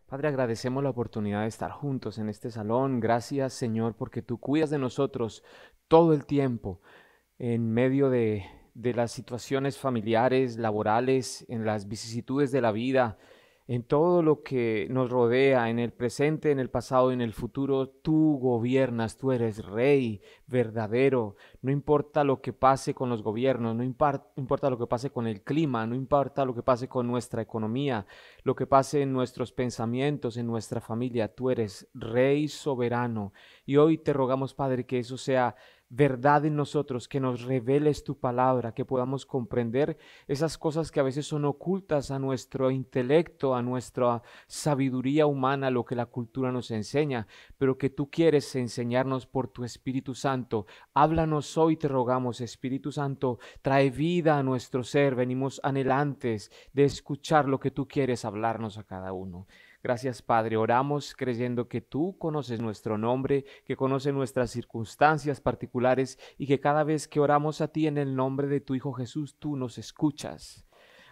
Padre, agradecemos la oportunidad de estar juntos en este salón. Gracias, Señor, porque tú cuidas de nosotros todo el tiempo en medio de las situaciones familiares, laborales, en las vicisitudes de la vida, en todo lo que nos rodea, en el presente, en el pasado y en el futuro. Tú gobiernas, tú eres rey verdadero. No importa lo que pase con los gobiernos, no importa lo que pase con el clima, no importa lo que pase con nuestra economía, lo que pase en nuestros pensamientos, en nuestra familia. Tú eres rey soberano. Y hoy te rogamos, Padre, que eso sea verdad en nosotros, que nos reveles tu palabra, que podamos comprender esas cosas que a veces son ocultas a nuestro intelecto, a nuestra sabiduría humana, lo que la cultura nos enseña, pero que tú quieres enseñarnos por tu Espíritu Santo. Háblanos hoy, te rogamos, Espíritu Santo, trae vida a nuestro ser. Venimos anhelantes de escuchar lo que tú quieres hablarnos a cada uno. Gracias, Padre. Oramos creyendo que tú conoces nuestro nombre, que conoces nuestras circunstancias particulares y que cada vez que oramos a ti en el nombre de tu Hijo Jesús, tú nos escuchas.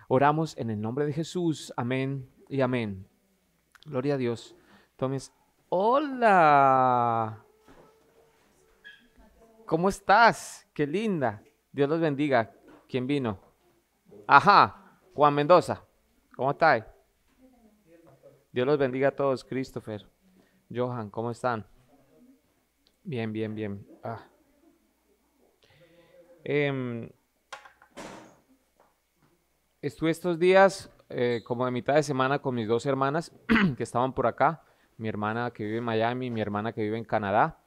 Oramos en el nombre de Jesús. Amén y amén. Gloria a Dios. Tomes. Hola. ¿Cómo estás? Qué linda. Dios los bendiga. ¿Quién vino? Ajá. Juan Mendoza. ¿Cómo estás? Dios los bendiga a todos. Christopher. Johan, ¿cómo están? Bien, bien, bien. Em, Estuve estos días como de mitad de semana con mis dos hermanas que estaban por acá. Mi hermana que vive en Miami y mi hermana que vive en Canadá.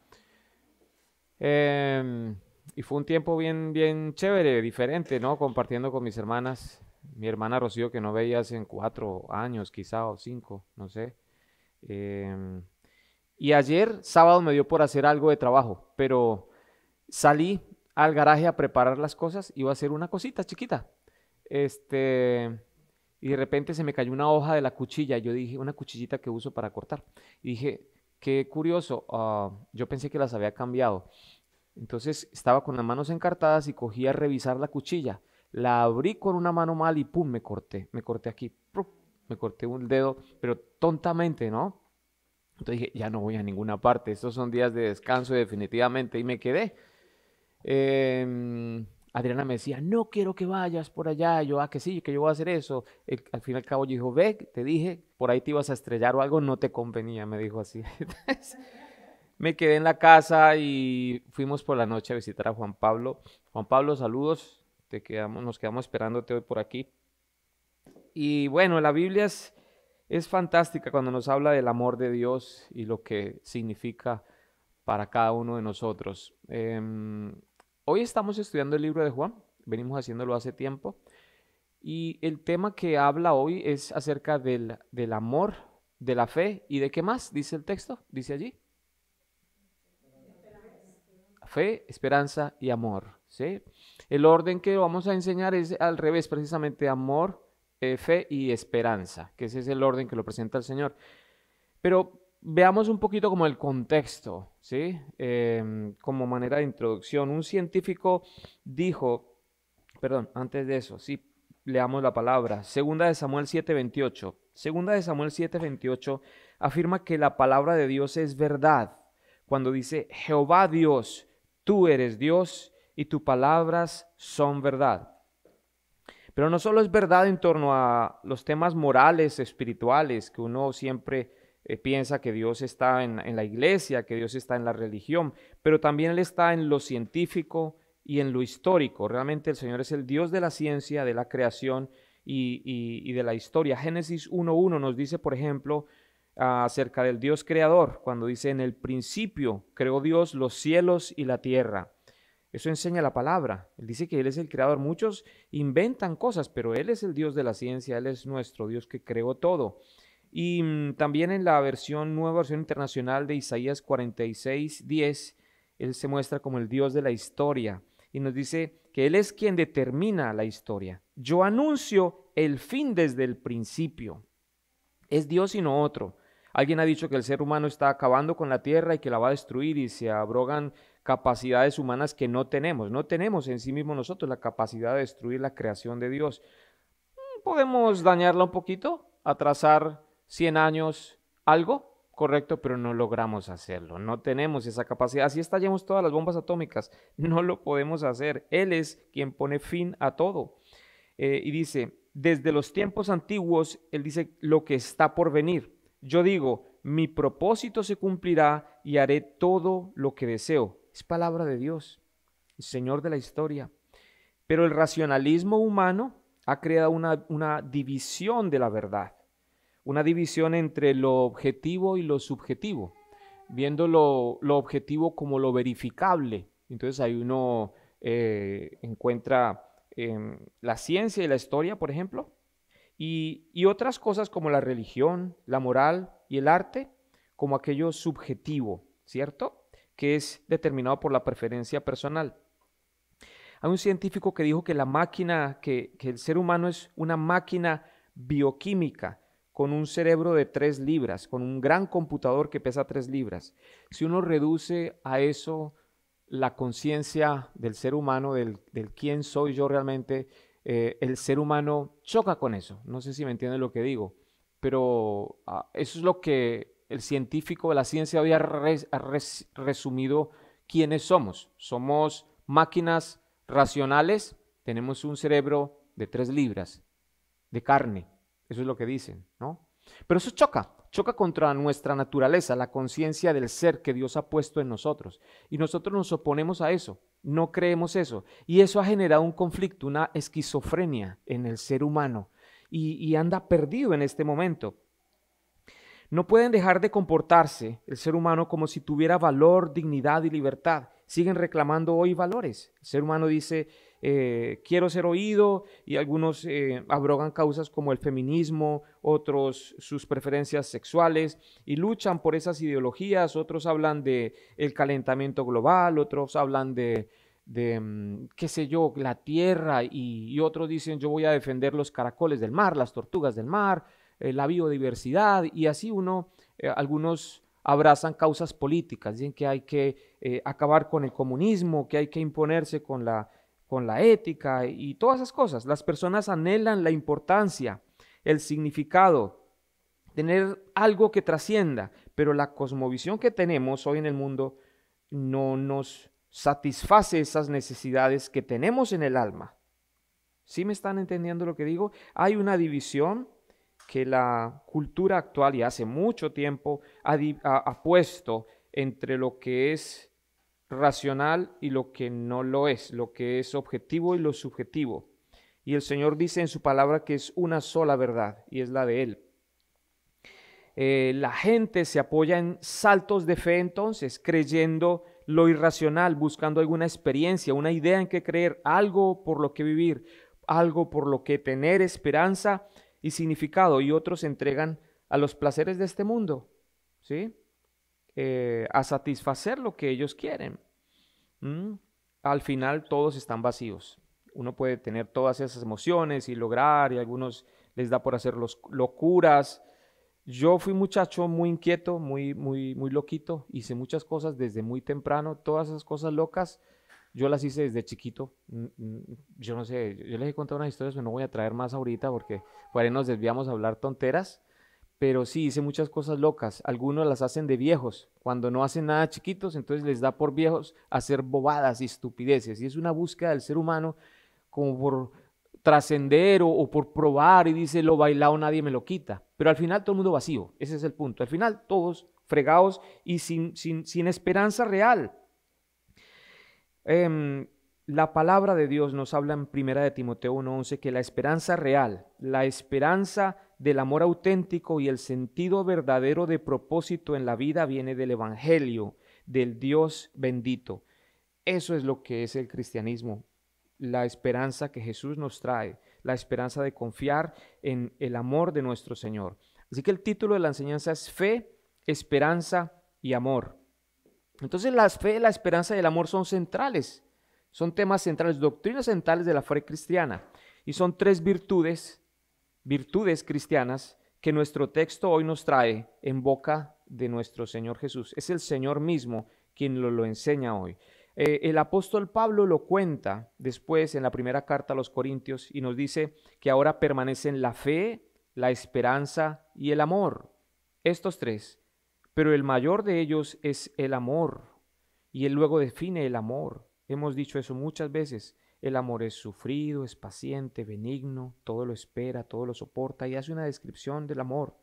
Em, y fue un tiempo bien, bien chévere, diferente, ¿no? Compartiendo con mis hermanas. Mi hermana Rocío que no veía hace 4 años, quizá, o 5, no sé. Em, y ayer, sábado, me dio por hacer algo de trabajo, pero salí al garaje a preparar las cosas, iba a hacer una cosita chiquita. Este, y de repente se me cayó una hoja de la cuchilla. Yo dije, una cuchillita que uso para cortar. Y dije, qué curioso, yo pensé que las había cambiado. Entonces estaba con las manos encartadas y cogí a revisar la cuchilla. La abrí con una mano mal y pum, me corté aquí, ¡prum! Me corté un dedo, pero tontamente, ¿no? Entonces dije, ya no voy a ninguna parte, estos son días de descanso definitivamente y me quedé. Adriana me decía, no quiero que vayas por allá. Yo, que sí, que yo voy a hacer eso. Al fin y al cabo, yo dijo, ve, te dije, por ahí te ibas a estrellar o algo, no te convenía, me dijo así. Entonces, me quedé en la casa y fuimos por la noche a visitar a Juan Pablo. Juan Pablo, saludos. Nos quedamos esperándote hoy por aquí. Y bueno, la Biblia es fantástica cuando nos habla del amor de Dios y lo que significa para cada uno de nosotros. Hoy estamos estudiando el libro de Juan, venimos haciéndolo hace tiempo, y el tema que habla hoy es acerca del amor, de la fe y de qué más, dice el texto, dice allí, fe, esperanza y amor, ¿sí? El orden que vamos a enseñar es al revés, precisamente amor, fe y esperanza, que ese es el orden que lo presenta el Señor. Pero veamos un poquito como el contexto, ¿sí? Como manera de introducción. Un científico dijo, perdón, antes de eso, sí, leamos la palabra. Segunda de Samuel 7:28. Segunda de Samuel 7:28 afirma que la palabra de Dios es verdad. Cuando dice, Jehová Dios, tú eres Dios y tus palabras son verdad. Pero no solo es verdad en torno a los temas morales, espirituales, que uno siempre piensa que Dios está en la iglesia, que Dios está en la religión, pero también Él está en lo científico y en lo histórico. Realmente el Señor es el Dios de la ciencia, de la creación y de la historia. Génesis 1:1 nos dice, por ejemplo, acerca del Dios creador, cuando dice, en el principio creó Dios los cielos y la tierra. Eso enseña la palabra. Él dice que Él es el creador. Muchos inventan cosas, pero Él es el Dios de la ciencia. Él es nuestro Dios que creó todo. Y también en la nueva versión internacional de Isaías 46:10, Él se muestra como el Dios de la historia. Y nos dice que Él es quien determina la historia. Yo anuncio el fin desde el principio. Es Dios y no otro. Alguien ha dicho que el ser humano está acabando con la tierra y que la va a destruir y se abrogan capacidades humanas que no tenemos. No tenemos en sí mismos nosotros la capacidad de destruir la creación de Dios. Podemos dañarla un poquito, atrasar 100 años algo correcto, pero no logramos hacerlo. No tenemos esa capacidad. Así estallemos todas las bombas atómicas. No lo podemos hacer. Él es quien pone fin a todo. Y dice, desde los tiempos antiguos, él dice lo que está por venir. Yo digo, mi propósito se cumplirá y haré todo lo que deseo. Es palabra de Dios, el Señor de la historia. Pero el racionalismo humano ha creado una división de la verdad, una división entre lo objetivo y lo subjetivo, viendo lo objetivo como lo verificable. Entonces ahí uno encuentra la ciencia y la historia, por ejemplo, y otras cosas como la religión, la moral y el arte, como aquello subjetivo, ¿cierto? Que es determinado por la preferencia personal. Hay un científico que dijo que la máquina, que el ser humano es una máquina bioquímica con un cerebro de 3 libras, con un gran computador que pesa 3 libras. Si uno reduce a eso la conciencia del ser humano, del quién soy yo realmente, el ser humano choca con eso. No sé si me entienden lo que digo, pero eso es lo que el científico de la ciencia había resumido quiénes somos. Somos máquinas racionales, tenemos un cerebro de 3 libras de carne. Eso es lo que dicen, ¿no? Pero eso choca contra nuestra naturaleza, la conciencia del ser que Dios ha puesto en nosotros. Y nosotros nos oponemos a eso, no creemos eso. Y eso ha generado un conflicto, una esquizofrenia en el ser humano. Y anda perdido en este momento. No pueden dejar de comportarse el ser humano como si tuviera valor, dignidad y libertad. Siguen reclamando hoy valores. El ser humano dice, quiero ser oído, y algunos abrogan causas como el feminismo, otros sus preferencias sexuales y luchan por esas ideologías. Otros hablan de el calentamiento global, otros hablan de qué sé yo, la tierra, y otros dicen yo voy a defender los caracoles del mar, las tortugas del mar, la biodiversidad, y así algunos abrazan causas políticas, dicen que hay que acabar con el comunismo, que hay que imponerse con la ética y todas esas cosas. Las personas anhelan la importancia, el significado, tener algo que trascienda, pero la cosmovisión que tenemos hoy en el mundo no nos satisface esas necesidades que tenemos en el alma. ¿Sí me están entendiendo lo que digo? Hay una división que la cultura actual, y hace mucho tiempo, ha puesto entre lo que es racional y lo que no lo es, lo que es objetivo y lo subjetivo. Y el Señor dice en su palabra que es una sola verdad, y es la de Él. La gente se apoya en saltos de fe entonces, creyendo lo irracional, buscando alguna experiencia, una idea en que creer, algo por lo que vivir, algo por lo que tener esperanza y significado, y otros se entregan a los placeres de este mundo, ¿sí? A satisfacer lo que ellos quieren. Al final todos están vacíos. Uno puede tener todas esas emociones y lograr, y a algunos les da por hacer locuras. Yo fui muchacho muy inquieto, muy loquito, hice muchas cosas desde muy temprano, todas esas cosas locas yo las hice desde chiquito. Yo no sé, yo les he contado unas historias, pero no voy a traer más ahorita porque por ahí nos desviamos a hablar tonteras. Pero sí, hice muchas cosas locas. Algunos las hacen de viejos. Cuando no hacen nada chiquitos, entonces les da por viejos hacer bobadas y estupideces. Y es una búsqueda del ser humano como por trascender o por probar, y dice, lo bailado nadie me lo quita. Pero al final todo el mundo vacío. Ese es el punto. Al final todos fregados y sin esperanza real. La palabra de Dios nos habla en 1 de Timoteo 1:11 que la esperanza real, la esperanza del amor auténtico y el sentido verdadero de propósito en la vida viene del Evangelio, del Dios bendito. Eso es lo que es el cristianismo, la esperanza que Jesús nos trae, la esperanza de confiar en el amor de nuestro Señor. Así que el título de la enseñanza es Fe, Esperanza y Amor. Entonces la fe, la esperanza y el amor son centrales, son temas centrales, doctrinas centrales de la fe cristiana, y son 3 virtudes cristianas que nuestro texto hoy nos trae en boca de nuestro Señor Jesús. Es el Señor mismo quien lo enseña hoy. El apóstol Pablo lo cuenta después en la primera carta a los Corintios y nos dice que ahora permanecen la fe, la esperanza y el amor. Estos tres, pero el mayor de ellos es el amor. Y él luego define el amor. Hemos dicho eso muchas veces. El amor es sufrido, es paciente, benigno, todo lo espera, todo lo soporta y hace una descripción del amor.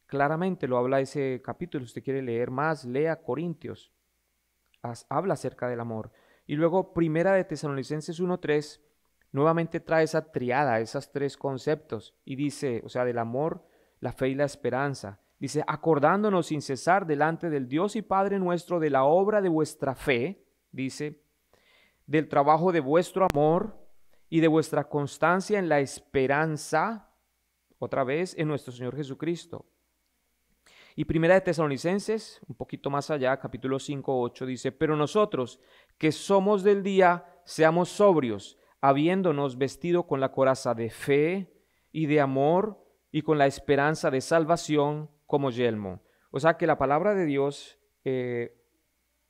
Claramente lo habla ese capítulo. Si usted quiere leer más, lea Corintios. Habla acerca del amor. Y luego Primera de Tesalonicenses 1:3 nuevamente trae esa triada, esos tres conceptos y dice, o sea, del amor, la fe y la esperanza. Dice, acordándonos sin cesar delante del Dios y Padre nuestro de la obra de vuestra fe, dice, del trabajo de vuestro amor y de vuestra constancia en la esperanza, otra vez, en nuestro Señor Jesucristo. Y Primera de Tesalonicenses, un poquito más allá, capítulo 5:8, dice, pero nosotros, que somos del día, seamos sobrios, habiéndonos vestido con la coraza de fe y de amor y con la esperanza de salvación como yelmo. O sea que la palabra de Dios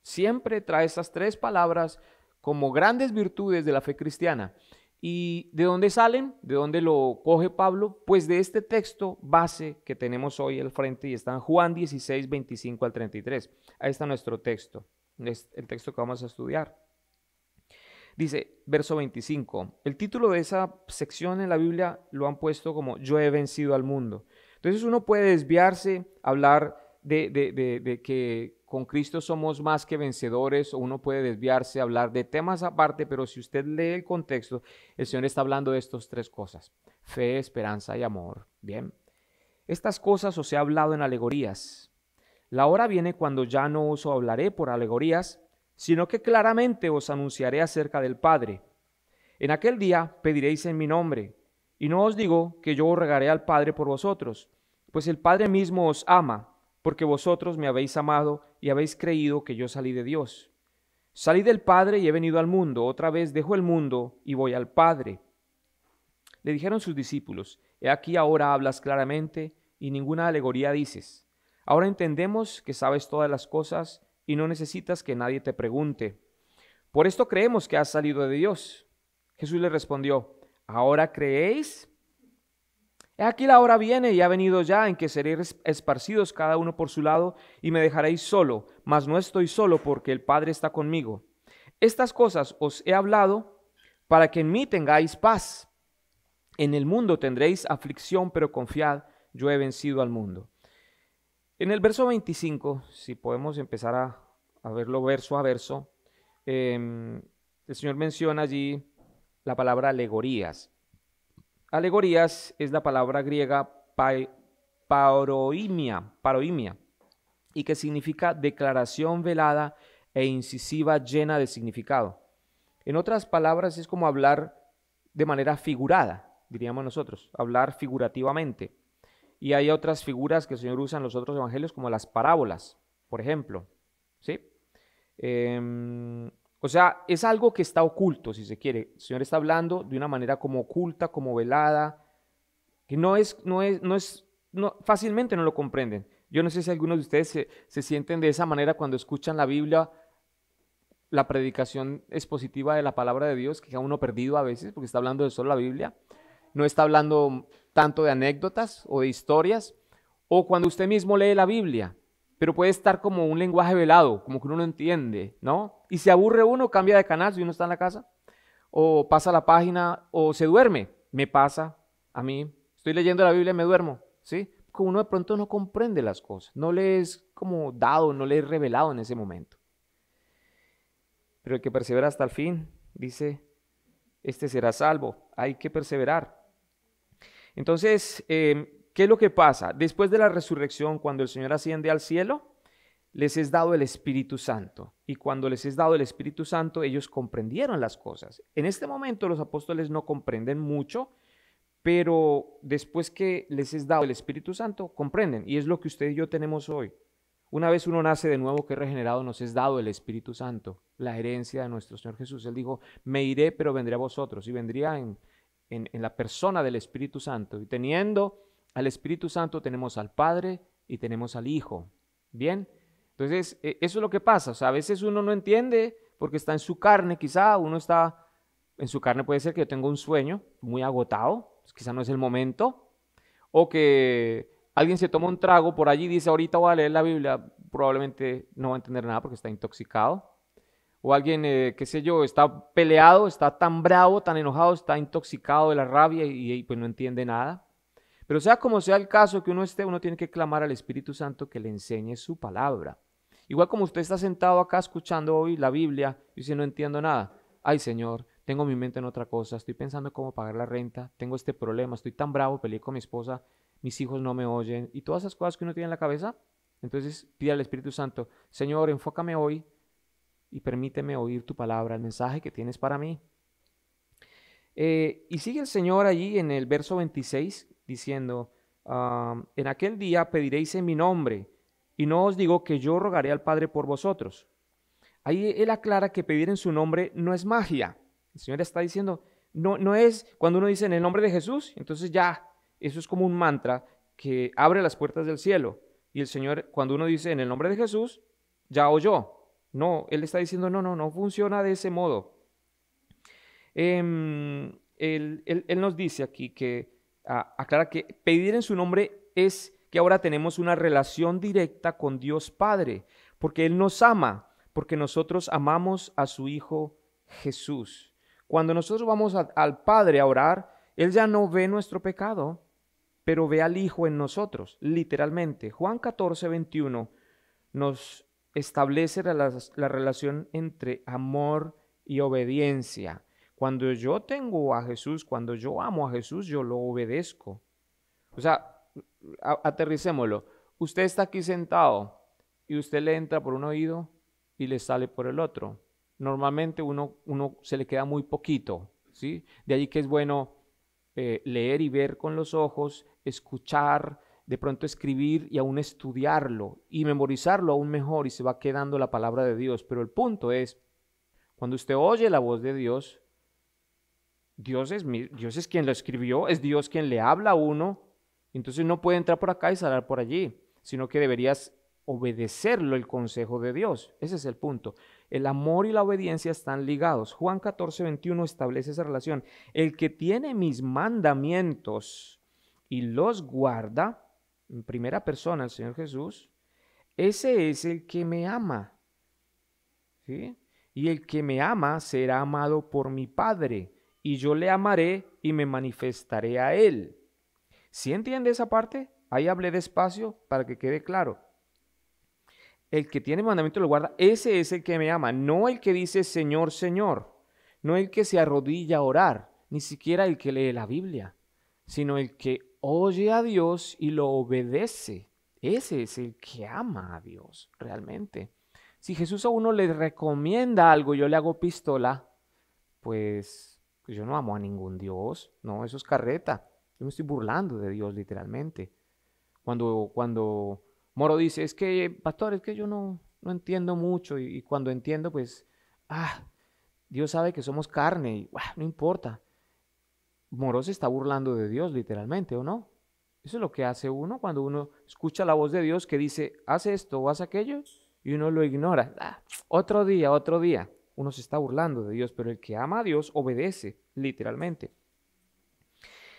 siempre trae esas tres palabras como grandes virtudes de la fe cristiana. ¿Y de dónde salen? ¿De dónde lo coge Pablo? Pues de este texto base que tenemos hoy al frente y está en Juan 16, 25 al 33. Ahí está nuestro texto, es el texto que vamos a estudiar. Dice, verso 25, el título de esa sección en la Biblia lo han puesto como Yo he vencido al mundo. Entonces uno puede desviarse, hablar de que con Cristo somos más que vencedores, o uno puede desviarse, hablar de temas aparte, pero si usted lee el contexto, el Señor está hablando de estas tres cosas, fe, esperanza y amor. Bien, estas cosas os he hablado en alegorías. La hora viene cuando ya no os hablaré por alegorías, sino que claramente os anunciaré acerca del Padre. En aquel día pediréis en mi nombre, y no os digo que yo rogaré al Padre por vosotros, pues el Padre mismo os ama, porque vosotros me habéis amado y habéis creído que yo salí de Dios. Salí del Padre y he venido al mundo, otra vez dejo el mundo y voy al Padre. Le dijeron sus discípulos, he aquí ahora hablas claramente y ninguna alegoría dices. Ahora entendemos que sabes todas las cosas y no necesitas que nadie te pregunte. Por esto creemos que has salido de Dios. Jesús le respondió, ¿ahora creéis? He aquí la hora viene y ha venido ya en que seréis esparcidos cada uno por su lado y me dejaréis solo, mas no estoy solo porque el Padre está conmigo. Estas cosas os he hablado para que en mí tengáis paz. En el mundo tendréis aflicción, pero confiad, yo he vencido al mundo. En el verso 25, si podemos empezar a verlo verso a verso, el Señor menciona allí la palabra alegorías. Alegorías es la palabra griega paroimia, y que significa declaración velada e incisiva llena de significado. En otras palabras, es como hablar de manera figurada, diríamos nosotros, hablar figurativamente. Y hay otras figuras que el Señor usa en los otros evangelios, como las parábolas, por ejemplo. ¿Sí? O sea, es algo que está oculto, si se quiere. El Señor está hablando de una manera como oculta, como velada, que fácilmente no lo comprenden. Yo no sé si algunos de ustedes se sienten de esa manera cuando escuchan la Biblia, la predicación expositiva de la palabra de Dios, que queda uno perdido a veces porque está hablando de solo la Biblia. No está hablando tanto de anécdotas o de historias, o cuando usted mismo lee la Biblia, pero puede estar como un lenguaje velado, como que uno no entiende, ¿no? Y se aburre uno, cambia de canal si uno está en la casa, o pasa la página, o se duerme. Me pasa a mí, estoy leyendo la Biblia y me duermo, ¿sí? Como uno de pronto no comprende las cosas, no le es como dado, no le es revelado en ese momento. Pero el que persevera hasta el fin, dice, este será salvo. Hay que perseverar. Entonces, ¿qué es lo que pasa? Después de la resurrección, cuando el Señor asciende al cielo, les es dado el Espíritu Santo. Y cuando les es dado el Espíritu Santo, ellos comprendieron las cosas. En este momento los apóstoles no comprenden mucho, pero después que les es dado el Espíritu Santo, comprenden. Y es lo que usted y yo tenemos hoy. Una vez uno nace de nuevo, que es regenerado, nos es dado el Espíritu Santo, la herencia de nuestro Señor Jesús. Él dijo, me iré, pero vendré a vosotros. Y vendría en la persona del Espíritu Santo. Y teniendo al Espíritu Santo tenemos al Padre y tenemos al Hijo. ¿Bien? Entonces, eso es lo que pasa. O sea, a veces uno no entiende porque está en su carne, quizá uno está en su carne, puede ser que yo tenga un sueño muy agotado, pues quizá no es el momento, o que Alguien se toma un trago por allí y dice, ahorita voy a leer la Biblia, probablemente no va a entender nada porque está intoxicado. O alguien, qué sé yo, está peleado, está tan bravo, tan enojado, está intoxicado de la rabia y pues no entiende nada. Pero sea como sea el caso que uno esté, uno tiene que clamar al Espíritu Santo que le enseñe su palabra. Igual como usted está sentado acá escuchando hoy la Biblia y dice, no entiendo nada. Ay, Señor, tengo mi mente en otra cosa, estoy pensando cómo pagar la renta, tengo este problema, estoy tan bravo, peleé con mi esposa, mis hijos no me oyen y todas esas cosas que uno tiene en la cabeza. Entonces pide al Espíritu Santo, Señor, enfócame hoy y permíteme oír tu palabra, el mensaje que tienes para mí. Y sigue el Señor allí en el verso 26 diciendo, en aquel día pediréis en mi nombre, y no os digo que yo rogaré al Padre por vosotros. Ahí Él aclara que pedir en su nombre no es magia. El Señor está diciendo, no es cuando uno dice en el nombre de Jesús, entonces ya, eso es como un mantra que abre las puertas del cielo. Y el Señor, cuando uno dice en el nombre de Jesús, ya oyó. No, Él está diciendo, no funciona de ese modo. Él nos dice aquí que aclara que pedir en su nombre es que ahora tenemos una relación directa con Dios Padre, porque Él nos ama, porque nosotros amamos a su Hijo Jesús. Cuando nosotros vamos al Padre a orar, Él ya no ve nuestro pecado, pero ve al Hijo en nosotros, literalmente. Juan 14:21 nos establece la relación entre amor y obediencia. Cuando yo tengo a Jesús, cuando yo amo a Jesús, yo lo obedezco. O sea, aterricémoslo. Usted está aquí sentado y usted le entra por un oído y le sale por el otro. Normalmente uno se le queda muy poquito, ¿sí? De ahí que es bueno leer y ver con los ojos, escuchar, de pronto escribir y aún estudiarlo y memorizarlo aún mejor y se va quedando la palabra de Dios. Pero el punto es, cuando usted oye la voz de Dios, Dios es quien lo escribió, es Dios quien le habla a uno, entonces no puede entrar por acá y salir por allí, sino que deberías obedecerlo el consejo de Dios. Ese es el punto. El amor y la obediencia están ligados. Juan 14:21 establece esa relación. El que tiene mis mandamientos y los guarda, en primera persona el Señor Jesús, ese es el que me ama. ¿Sí? Y el que me ama será amado por mi Padre, y yo le amaré y me manifestaré a él. ¿Sí entiende esa parte? Ahí hablé despacio para que quede claro. El que tiene mandamiento lo guarda, ese es el que me ama, no el que dice Señor, Señor, no el que se arrodilla a orar, ni siquiera el que lee la Biblia, sino el que oye a Dios y lo obedece. Ese es el que ama a Dios realmente. Si Jesús a uno le recomienda algo, yo le hago pistola, pues yo no amo a ningún Dios, no, eso es carreta. Yo me estoy burlando de Dios literalmente. Cuando Moro dice, es que, pastor, es que yo no entiendo mucho y cuando entiendo, pues, Dios sabe que somos carne y no importa. Moro se está burlando de Dios literalmente, ¿o no? Eso es lo que hace uno cuando uno escucha la voz de Dios que dice, haz esto o haz aquello, y uno lo ignora. Otro día, otro día. Uno se está burlando de Dios, pero el que ama a Dios obedece, literalmente.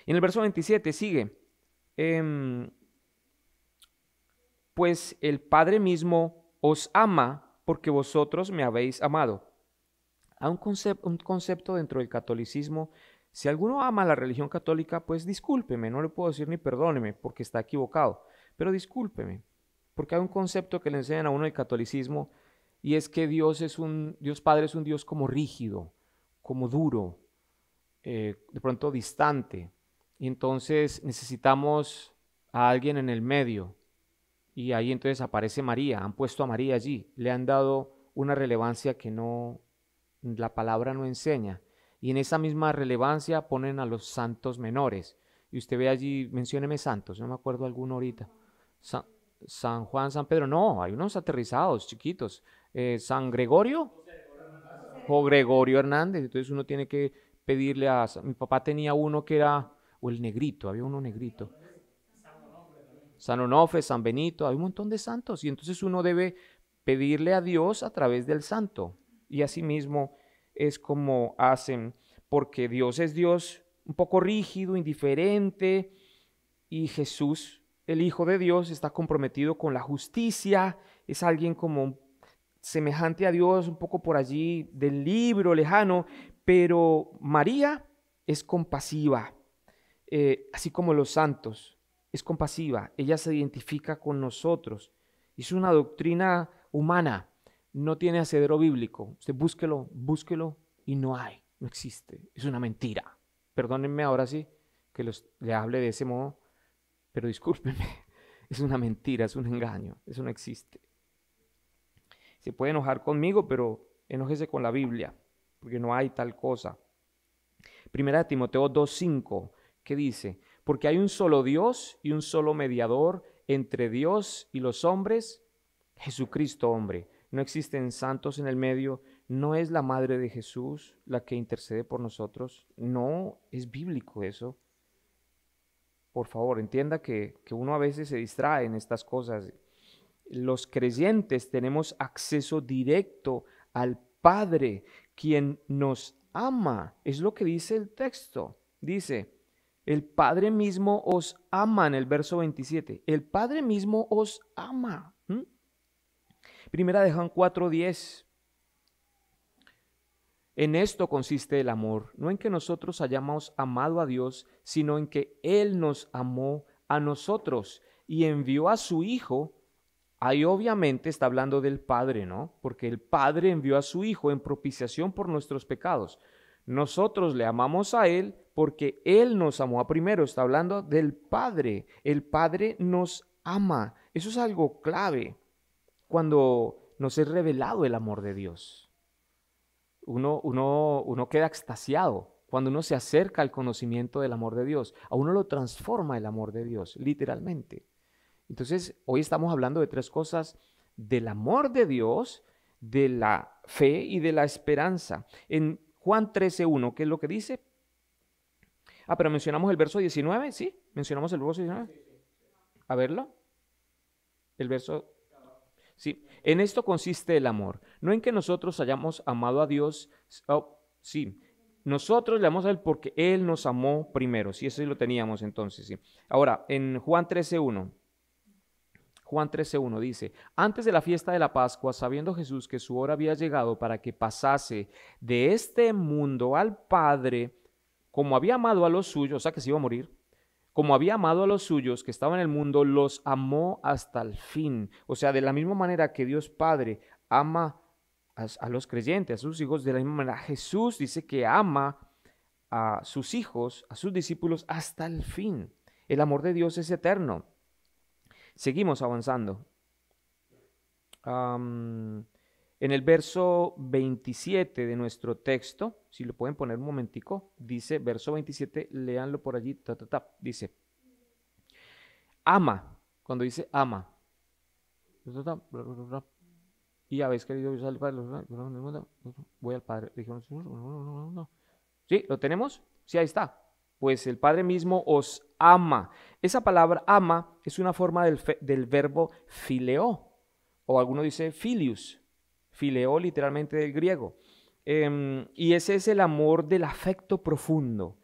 Y en el verso 27 sigue, pues el Padre mismo os ama porque vosotros me habéis amado. Hay un concepto dentro del catolicismo. Si alguno ama la religión católica, pues discúlpeme, no le puedo decir ni perdóneme porque está equivocado, pero discúlpeme, porque hay un concepto que le enseñan a uno el catolicismo y es que Dios Padre es un Dios como rígido, como duro, de pronto distante, y entonces necesitamos a alguien en el medio, y ahí entonces aparece María, han puesto a María allí, le han dado una relevancia que la palabra no enseña. Y en esa misma relevancia ponen a los santos menores. Y usted ve allí, mencióneme santos, no me acuerdo alguno ahorita. San Juan, San Pedro, no, hay unos aterrizados, chiquitos. San Gregorio o Gregorio Hernández. Entonces uno tiene que pedirle mi papá tenía uno que era, o el negrito, había uno negrito. San Onofre, San Benito, hay un montón de santos. Y entonces uno debe pedirle a Dios a través del santo. Y asimismo es como hacen, porque Dios es Dios un poco rígido, indiferente, y Jesús el Hijo de Dios está comprometido con la justicia, es alguien como semejante a Dios, un poco por allí del libro lejano, pero María es compasiva, así como los santos, es compasiva, ella se identifica con nosotros. Es una doctrina humana, no tiene asidero bíblico. Usted búsquelo, búsquelo y no hay, no existe, es una mentira. Perdónenme ahora sí que le hable de ese modo, pero discúlpenme, es una mentira, es un engaño, eso no existe. Se puede enojar conmigo, pero enójese con la Biblia, porque no hay tal cosa. Primera de Timoteo 2:5, ¿qué dice? Porque hay un solo Dios y un solo mediador entre Dios y los hombres, Jesucristo hombre. No existen santos en el medio, no es la madre de Jesús la que intercede por nosotros. No es bíblico eso. Por favor, entienda que uno a veces se distrae en estas cosas. Los creyentes tenemos acceso directo al Padre, quien nos ama. Es lo que dice el texto. Dice, el Padre mismo os ama en el verso 27. El Padre mismo os ama. Primera de Juan 4:10. En esto consiste el amor, no en que nosotros hayamos amado a Dios, sino en que Él nos amó a nosotros y envió a su Hijo. Ahí obviamente está hablando del Padre, ¿no? Porque el Padre envió a su Hijo en propiciación por nuestros pecados. Nosotros le amamos a Él porque Él nos amó a primero. Está hablando del Padre. El Padre nos ama. Eso es algo clave cuando nos es revelado el amor de Dios. Uno queda extasiado cuando uno se acerca al conocimiento del amor de Dios. A uno lo transforma el amor de Dios, literalmente. Entonces, hoy estamos hablando de tres cosas: del amor de Dios, de la fe y de la esperanza. En Juan 13:1, ¿qué es lo que dice? Pero mencionamos el verso 19, ¿sí? Mencionamos el verso 19. A verlo. El verso... Sí, en esto consiste el amor, no en que nosotros hayamos amado a Dios, sí, nosotros le amamos a Él porque Él nos amó primero, sí, eso sí lo teníamos entonces, sí. Ahora, en Juan 13:1 dice, antes de la fiesta de la Pascua, sabiendo Jesús que su hora había llegado para que pasase de este mundo al Padre, como había amado a los suyos, o sea que se iba a morir, como había amado a los suyos que estaban en el mundo, los amó hasta el fin. O sea, de la misma manera que Dios Padre ama a los creyentes, a sus hijos, de la misma manera Jesús dice que ama a sus hijos, a sus discípulos hasta el fin. El amor de Dios es eterno. Seguimos avanzando. En el verso 27 de nuestro texto, si lo pueden poner un momentico, dice, verso 27, léanlo por allí, dice, ama, cuando dice ama, y habéis querido usar al Padre, voy al Padre, dijeron, no. ¿Sí? ¿Lo tenemos? Sí, ahí está. Pues el Padre mismo os ama. Esa palabra ama es una forma del verbo fileo, o alguno dice filius, fileo literalmente del griego. Y ese es el amor del afecto profundo.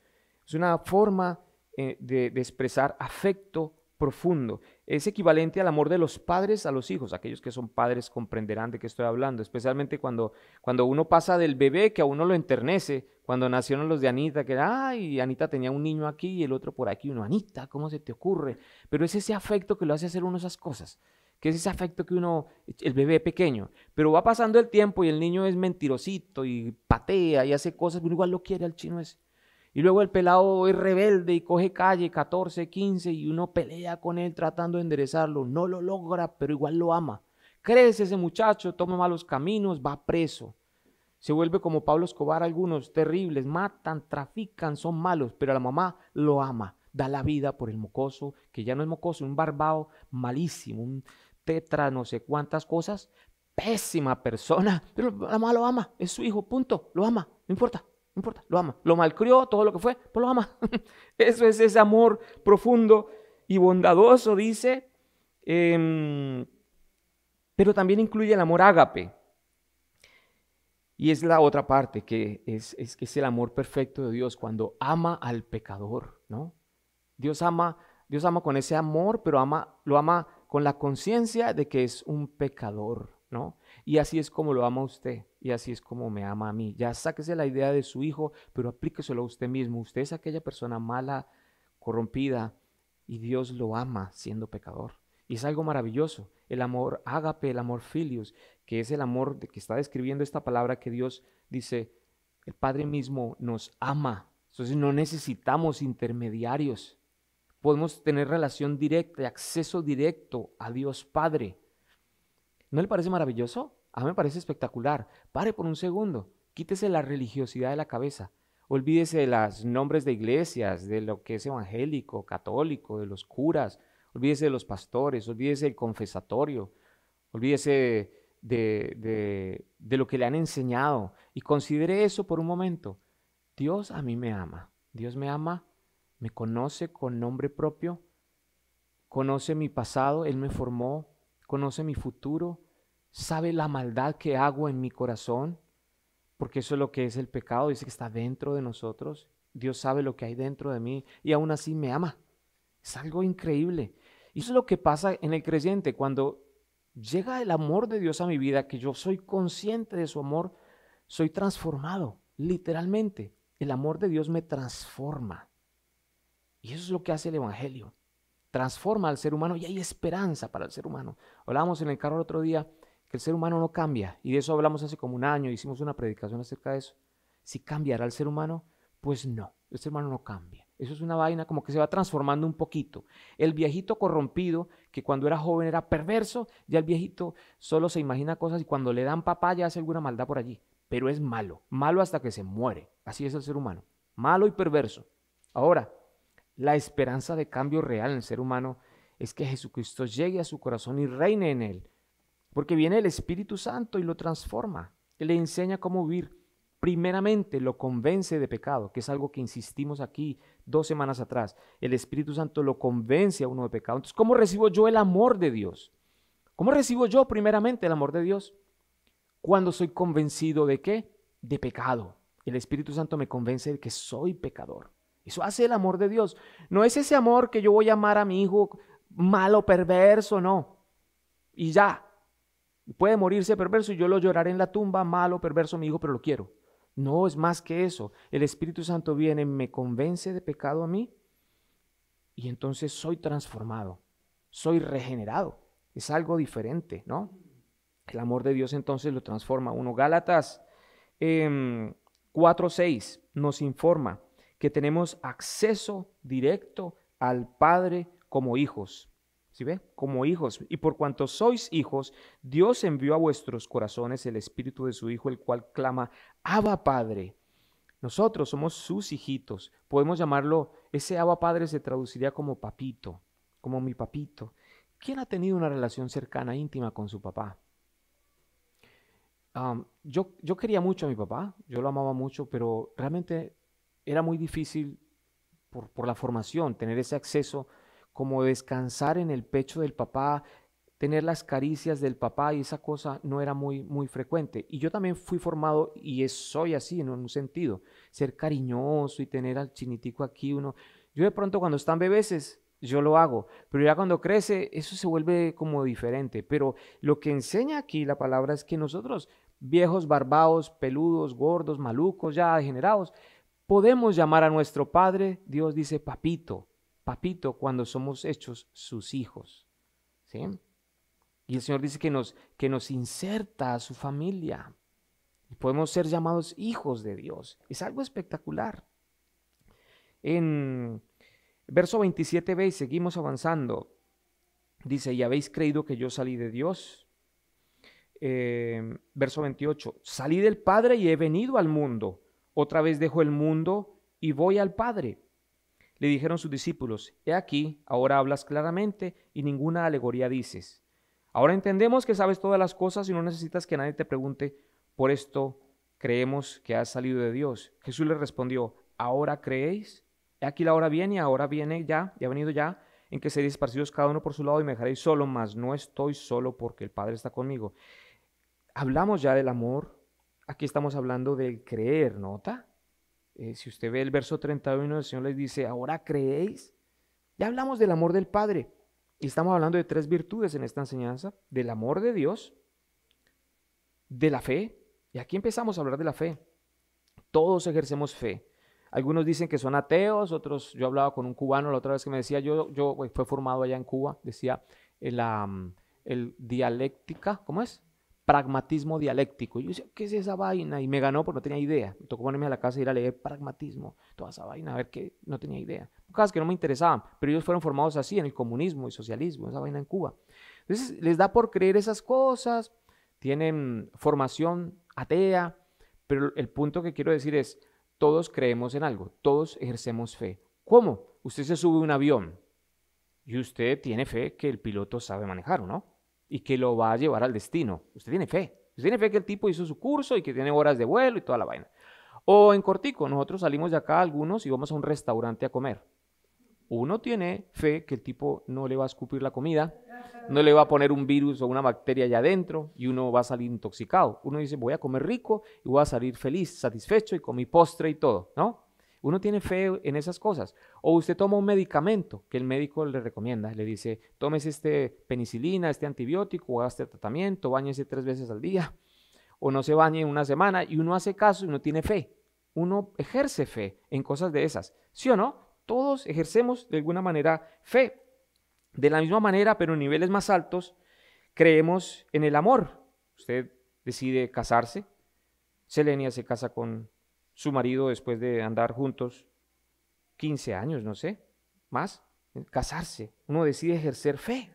Es una forma de expresar afecto profundo. Es equivalente al amor de los padres a los hijos. Aquellos que son padres comprenderán de qué estoy hablando, especialmente cuando uno pasa del bebé que a uno lo enternece. Cuando nacieron los de Anita, que ay, Anita tenía un niño aquí y el otro por aquí. Uno, Anita, ¿cómo se te ocurre? Pero es ese afecto que lo hace hacer uno esas cosas. Que es ese afecto que uno, el bebé pequeño, pero va pasando el tiempo y el niño es mentirosito y patea y hace cosas, pero igual lo quiere al chino ese. Y luego el pelado es rebelde y coge calle 14, 15 y uno pelea con él tratando de enderezarlo. No lo logra, pero igual lo ama. Crece ese muchacho, toma malos caminos, va preso. Se vuelve como Pablo Escobar, algunos terribles, matan, trafican, son malos, pero la mamá lo ama. Da la vida por el mocoso, que ya no es mocoso, un barbado malísimo, un tetra, no sé cuántas cosas, pésima persona, pero la mamá lo ama, es su hijo, punto, lo ama, no importa, lo ama, lo malcrió, todo lo que fue, pues lo ama. Eso es ese amor profundo y bondadoso, dice, pero también incluye el amor ágape. Y es la otra parte, que es el amor perfecto de Dios cuando ama al pecador, ¿no? Dios Dios ama con ese amor, pero lo ama con la conciencia de que es un pecador, ¿no? Y así es como lo ama a usted, y así es como me ama a mí. Ya sáquese la idea de su hijo, pero aplíqueselo a usted mismo. Usted es aquella persona mala, corrompida, y Dios lo ama siendo pecador. Y es algo maravilloso. El amor ágape, el amor filius, que es el amor de que está describiendo esta palabra que Dios dice, el Padre mismo nos ama. Entonces no necesitamos intermediarios. Podemos tener relación directa, acceso directo a Dios Padre. ¿No le parece maravilloso? A mí me parece espectacular. Pare por un segundo, quítese la religiosidad de la cabeza. Olvídese de los nombres de iglesias, de lo que es evangélico, católico, de los curas. Olvídese de los pastores, olvídese del confesatorio, olvídese de lo que le han enseñado y considere eso por un momento. Dios a mí me ama. Dios me ama, me conoce con nombre propio, conoce mi pasado, Él me formó, conoce mi futuro, sabe la maldad que hago en mi corazón, porque eso es lo que es el pecado, dice que está dentro de nosotros. Dios sabe lo que hay dentro de mí y aún así me ama. Es algo increíble. Y eso es lo que pasa en el creyente cuando llega el amor de Dios a mi vida, que yo soy consciente de su amor, soy transformado, literalmente. El amor de Dios me transforma. Y eso es lo que hace el Evangelio. Transforma al ser humano y hay esperanza para el ser humano. Hablábamos en el carro el otro día que el ser humano no cambia, y de eso hablamos hace como un año, hicimos una predicación acerca de eso. Si cambiará el ser humano, pues no, el ser humano no cambia. Eso es una vaina como que se va transformando un poquito. El viejito corrompido, que cuando era joven era perverso, ya el viejito solo se imagina cosas y cuando le dan papá ya hace alguna maldad por allí. Pero es malo, malo hasta que se muere. Así es el ser humano, malo y perverso. Ahora, la esperanza de cambio real en el ser humano es que Jesucristo llegue a su corazón y reine en él. Porque viene el Espíritu Santo y lo transforma. Él le enseña cómo vivir. Primeramente lo convence de pecado, que es algo que insistimos aquí 2 semanas atrás. El Espíritu Santo lo convence a uno de pecado. Entonces, ¿cómo recibo yo el amor de Dios? ¿Cómo recibo yo primeramente el amor de Dios? Cuando soy convencido de ¿qué? De pecado. El Espíritu Santo me convence de que soy pecador. Eso hace el amor de Dios. No es ese amor que yo voy a amar a mi hijo malo, perverso, no. Y ya. Puede morirse perverso y yo lo lloraré en la tumba, malo, perverso mi hijo, pero lo quiero. No, es más que eso. El Espíritu Santo viene, me convence de pecado a mí y entonces soy transformado, soy regenerado. Es algo diferente, ¿no? El amor de Dios entonces lo transforma a uno. Gálatas 4:6 nos informa que tenemos acceso directo al Padre como hijos. ¿Sí ve? Como hijos. Y por cuanto sois hijos, Dios envió a vuestros corazones el Espíritu de su Hijo, el cual clama, Abba Padre. Nosotros somos sus hijitos. Podemos llamarlo, ese Abba Padre se traduciría como papito, como mi papito. ¿Quién ha tenido una relación cercana, íntima con su papá? Yo quería mucho a mi papá, yo lo amaba mucho, pero realmente era muy difícil por la formación, tener ese acceso, como descansar en el pecho del papá, tener las caricias del papá y esa cosa no era muy frecuente. Y yo también fui formado y soy así en un sentido, ser cariñoso y tener al chinitico aquí uno. Yo de pronto cuando están bebés yo lo hago, pero ya cuando crece eso se vuelve como diferente. Pero lo que enseña aquí la palabra es que nosotros, viejos, barbados, peludos, gordos, malucos, ya degenerados, podemos llamar a nuestro Padre, Dios dice papito, papito, cuando somos hechos sus hijos. ¿Sí? Y el Señor dice que nos inserta a su familia. Y podemos ser llamados hijos de Dios. Es algo espectacular. En verso 27b, seguimos avanzando. Dice, ¿y habéis creído que yo salí de Dios? Verso 28, salí del Padre y he venido al mundo. Otra vez dejo el mundo y voy al Padre. Le dijeron sus discípulos, he aquí, ahora hablas claramente y ninguna alegoría dices. Ahora entendemos que sabes todas las cosas y no necesitas que nadie te pregunte, por esto creemos que has salido de Dios. Jesús le respondió, ¿ahora creéis? He aquí la hora viene y ahora viene ya ha venido ya, en que seréis esparcidos cada uno por su lado y me dejaréis solo, mas no estoy solo porque el Padre está conmigo. Hablamos ya del amor, aquí estamos hablando del creer, ¿nota? Si usted ve el verso 31, el Señor les dice, ¿ahora creéis? Ya hablamos del amor del Padre y estamos hablando de 3 virtudes en esta enseñanza, del amor de Dios, de la fe, y aquí empezamos a hablar de la fe. Todos ejercemos fe. Algunos dicen que son ateos, otros, yo hablaba con un cubano la otra vez que me decía, yo fue formado allá en Cuba, decía, el dialéctica, ¿cómo es? Pragmatismo dialéctico. Y yo decía, ¿qué es esa vaina? Y me ganó porque no tenía idea. Me tocó ponerme a la casa y ir a leer pragmatismo, toda esa vaina, a ver qué, no tenía idea. Cosas que no me interesaban, pero ellos fueron formados así, en el comunismo y socialismo, esa vaina en Cuba. Entonces, les da por creer esas cosas, tienen formación atea, pero el punto que quiero decir es, todos creemos en algo, todos ejercemos fe. ¿Cómo? Usted se sube a un avión y usted tiene fe que el piloto sabe manejar, ¿o no? Y que lo va a llevar al destino. Usted tiene fe. Usted tiene fe que el tipo hizo su curso y que tiene horas de vuelo y toda la vaina. O en cortico, nosotros salimos de acá algunos y vamos a un restaurante a comer. Uno tiene fe que el tipo no le va a escupir la comida, no le va a poner un virus o una bacteria allá adentro y uno va a salir intoxicado. Uno dice, voy a comer rico y voy a salir feliz, satisfecho y con mi postre y todo, ¿no? Uno tiene fe en esas cosas. O usted toma un medicamento que el médico le recomienda, le dice, tómese este penicilina, este antibiótico, o haga este tratamiento, báñese 3 veces al día, o no se bañe una semana, y uno hace caso y uno tiene fe. Uno ejerce fe en cosas de esas, ¿sí o no? Todos ejercemos de alguna manera fe. De la misma manera, pero en niveles más altos, creemos en el amor. Usted decide casarse. Selenia se casa con su marido después de andar juntos 15 años, no sé, más. Casarse. Uno decide ejercer fe.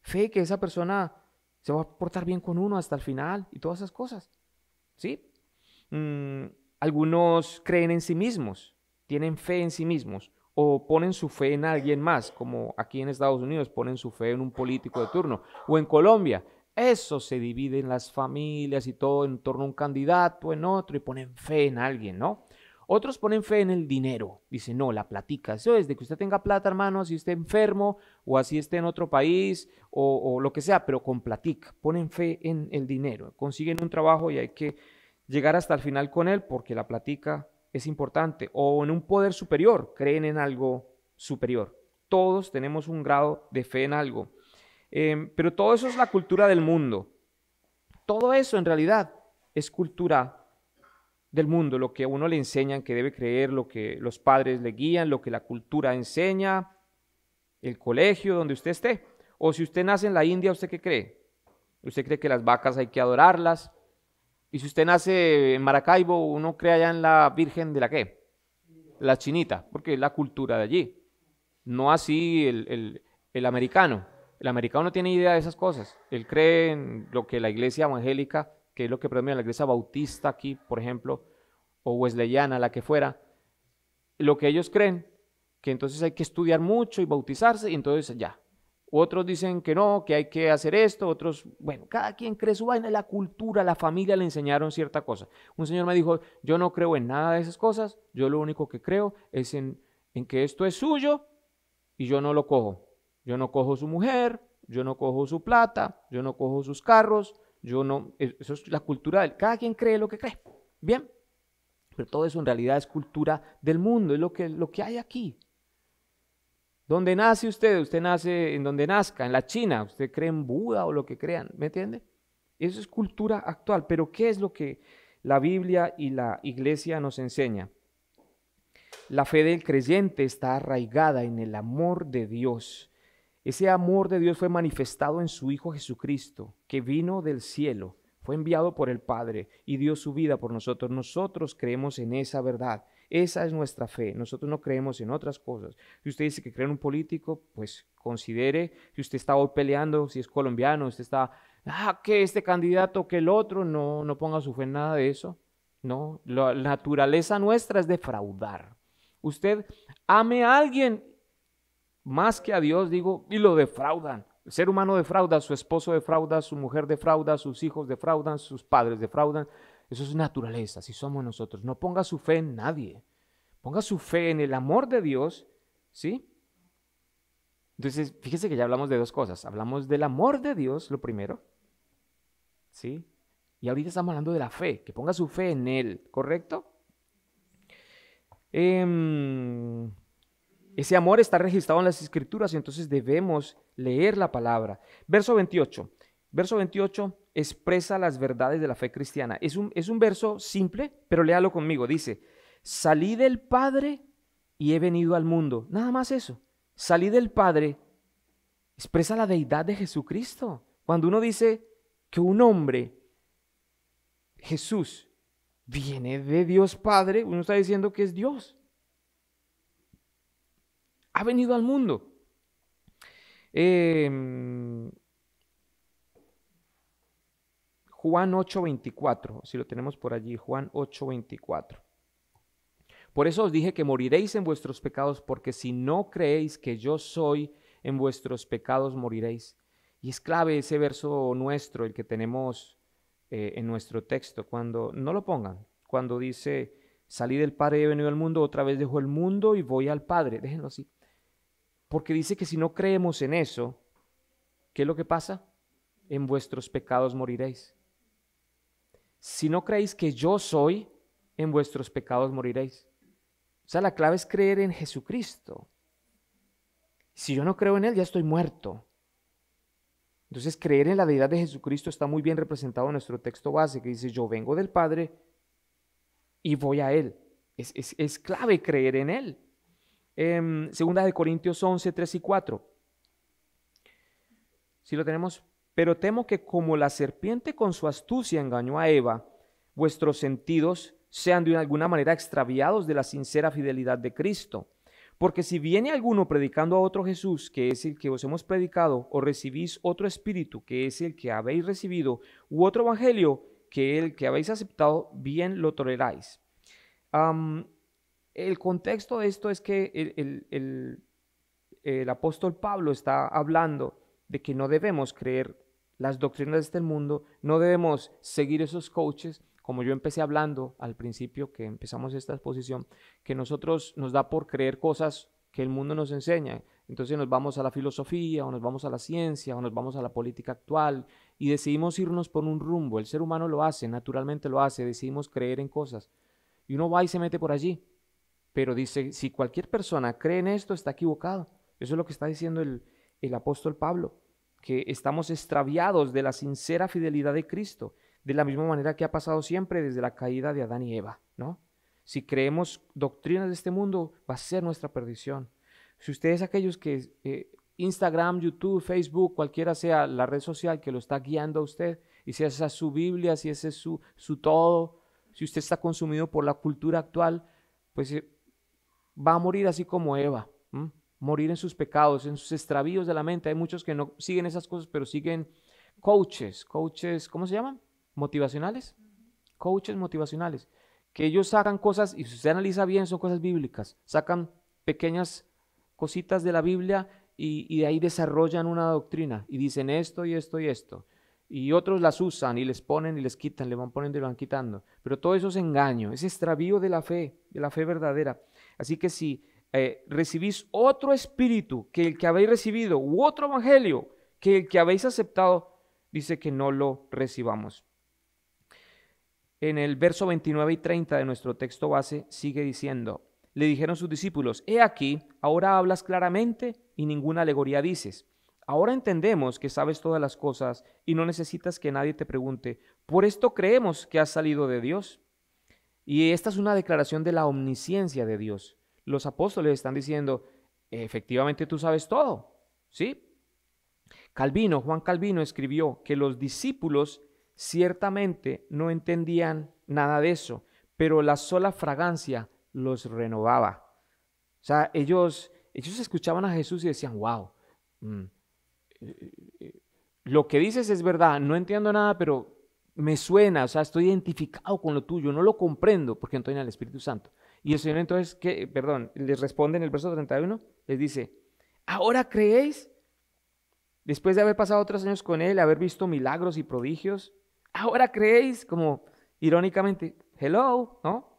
Fe que esa persona se va a portar bien con uno hasta el final y todas esas cosas. ¿Sí? Algunos creen en sí mismos, tienen fe en sí mismos o ponen su fe en alguien más, como aquí en Estados Unidos ponen su fe en un político de turno, o en Colombia. Eso se divide en las familias y todo en torno a un candidato, en otro, y ponen fe en alguien, ¿no? Otros ponen fe en el dinero. Dicen, no, la platica. Eso es de que usted tenga plata, hermano, si esté enfermo o así esté en otro país o lo que sea, pero con platica. Ponen fe en el dinero. Consiguen un trabajo y hay que llegar hasta el final con él porque la platica es importante. O en un poder superior, creen en algo superior. Todos tenemos un grado de fe en algo. Pero todo eso es la cultura del mundo. Todo eso en realidad es cultura del mundo, lo que a uno le enseñan que debe creer, lo que los padres le guían, lo que la cultura enseña, el colegio donde usted esté. O si usted nace en la India, ¿usted qué cree? ¿Usted cree que las vacas hay que adorarlas? Y si usted nace en Maracaibo, uno cree allá en la Virgen de la qué? La chinita, porque es la cultura de allí. No así el americano. El americano no tiene idea de esas cosas. Él cree en lo que la iglesia evangélica, que es lo que predomina la iglesia bautista aquí, por ejemplo, o wesleyana, la que fuera, lo que ellos creen, que entonces hay que estudiar mucho y bautizarse, y entonces ya. Otros dicen que no, que hay que hacer esto, otros, bueno, cada quien cree su vaina, la cultura, la familia le enseñaron cierta cosa. Un señor me dijo, yo no creo en nada de esas cosas, yo lo único que creo es en que esto es suyo y yo no lo cojo. Yo no cojo su mujer, yo no cojo su plata, yo no cojo sus carros, yo no, eso es la cultura, cada quien cree lo que cree. Bien, pero todo eso en realidad es cultura del mundo, es lo que hay aquí. ¿Dónde nace usted? Usted nace en donde nazca, en la China, usted cree en Buda o lo que crean, ¿me entiende? Eso es cultura actual, pero ¿qué es lo que la Biblia y la iglesia nos enseña? La fe del creyente está arraigada en el amor de Dios. Ese amor de Dios fue manifestado en su Hijo Jesucristo, que vino del cielo, fue enviado por el Padre y dio su vida por nosotros. Nosotros creemos en esa verdad. Esa es nuestra fe. Nosotros no creemos en otras cosas. Si usted dice que cree en un político, pues considere, si usted está hoy peleando, si es colombiano, usted está, que este candidato, que el otro, no ponga su fe en nada de eso. No, la naturaleza nuestra es defraudar. Usted ame a alguien más que a Dios, digo, y lo defraudan. El ser humano defrauda, su esposo defrauda, su mujer defrauda, sus hijos defraudan, sus padres defraudan. Eso es naturaleza, así somos nosotros. No ponga su fe en nadie. Ponga su fe en el amor de Dios, ¿sí? Entonces, fíjese que ya hablamos de 2 cosas. Hablamos del amor de Dios, lo primero, ¿sí? Y ahorita estamos hablando de la fe, que ponga su fe en Él, ¿correcto? Ese amor está registrado en las Escrituras y entonces debemos leer la palabra. Verso 28. Verso 28 expresa las verdades de la fe cristiana. Es un verso simple, pero léalo conmigo. Dice, salí del Padre y he venido al mundo. Nada más eso. Salí del Padre expresa la deidad de Jesucristo. Cuando uno dice que un hombre, Jesús, viene de Dios Padre, uno está diciendo que es Dios. Ha venido al mundo. Juan 8:24, si lo tenemos por allí, Juan 8:24. Por eso os dije que moriréis en vuestros pecados, porque si no creéis que yo soy, en vuestros pecados moriréis. Y es clave ese verso nuestro, el que tenemos en nuestro texto, cuando, no lo pongan, cuando dice, salí del Padre y he venido al mundo, otra vez dejo el mundo y voy al Padre, déjenlo así. Porque dice que si no creemos en eso, ¿qué es lo que pasa? En vuestros pecados moriréis. Si no creéis que yo soy, en vuestros pecados moriréis. O sea, la clave es creer en Jesucristo. Si yo no creo en Él, ya estoy muerto. Entonces, creer en la deidad de Jesucristo está muy bien representado en nuestro texto base, que dice, yo vengo del Padre y voy a Él. Es clave creer en Él. Segunda de Corintios 11, 3 y 4. Si lo tenemos. Pero temo que como la serpiente con su astucia engañó a Eva, vuestros sentidos sean de alguna manera extraviados de la sincera fidelidad de Cristo. Porque si viene alguno predicando a otro Jesús, que es el que os hemos predicado, o recibís otro espíritu, que es el que habéis recibido, u otro evangelio, que el que habéis aceptado, bien lo toleráis. El contexto de esto es que el apóstol Pablo está hablando de que no debemos creer las doctrinas de este mundo, no debemos seguir esos coaches, como yo empecé hablando al principio que empezamos esta exposición, que nosotros nos da por creer cosas que el mundo nos enseña. Entonces nos vamos a la filosofía, o nos vamos a la ciencia, o nos vamos a la política actual, y decidimos irnos por un rumbo. El ser humano lo hace, naturalmente lo hace, decidimos creer en cosas. Y uno va y se mete por allí. Pero dice, si cualquier persona cree en esto, está equivocado. Eso es lo que está diciendo el apóstol Pablo, que estamos extraviados de la sincera fidelidad de Cristo, de la misma manera que ha pasado siempre desde la caída de Adán y Eva, ¿no? Si creemos doctrinas de este mundo, va a ser nuestra perdición. Si ustedes aquellos que Instagram, YouTube, Facebook, cualquiera sea la red social que lo está guiando a usted, y si esa es su Biblia, si ese es su todo, si usted está consumido por la cultura actual, pues va a morir así como Eva, morir en sus pecados, en sus extravíos de la mente. Hay muchos que no siguen esas cosas, pero siguen coaches, ¿cómo se llaman? Motivacionales, coaches motivacionales, que ellos sacan cosas, y si usted analiza bien, son cosas bíblicas, sacan pequeñas cositas de la Biblia y de ahí desarrollan una doctrina y dicen esto y esto y esto, y otros las usan y les ponen y les quitan, le van poniendo y le van quitando, pero todo eso es engaño, es extravío de la fe verdadera. Así que si recibís otro espíritu que el que habéis recibido, u otro evangelio que el que habéis aceptado, dice que no lo recibamos. En el verso 29 y 30 de nuestro texto base sigue diciendo, le dijeron sus discípulos, he aquí, ahora hablas claramente y ninguna alegoría dices. Ahora entendemos que sabes todas las cosas y no necesitas que nadie te pregunte. Por esto creemos que has salido de Dios. Y esta es una declaración de la omnisciencia de Dios. Los apóstoles están diciendo, efectivamente tú sabes todo, ¿sí? Juan Calvino escribió que los discípulos ciertamente no entendían nada de eso, pero la sola fragancia los renovaba. O sea, ellos escuchaban a Jesús y decían, wow, lo que dices es verdad, no entiendo nada, pero me suena, o sea, estoy identificado con lo tuyo, no lo comprendo, porque no estoy en el Espíritu Santo. Y el Señor entonces, les responde en el verso 31, les dice, ¿ahora creéis? Después de haber pasado 3 años con Él, haber visto milagros y prodigios, ¿ahora creéis? Como irónicamente, hello, ¿no?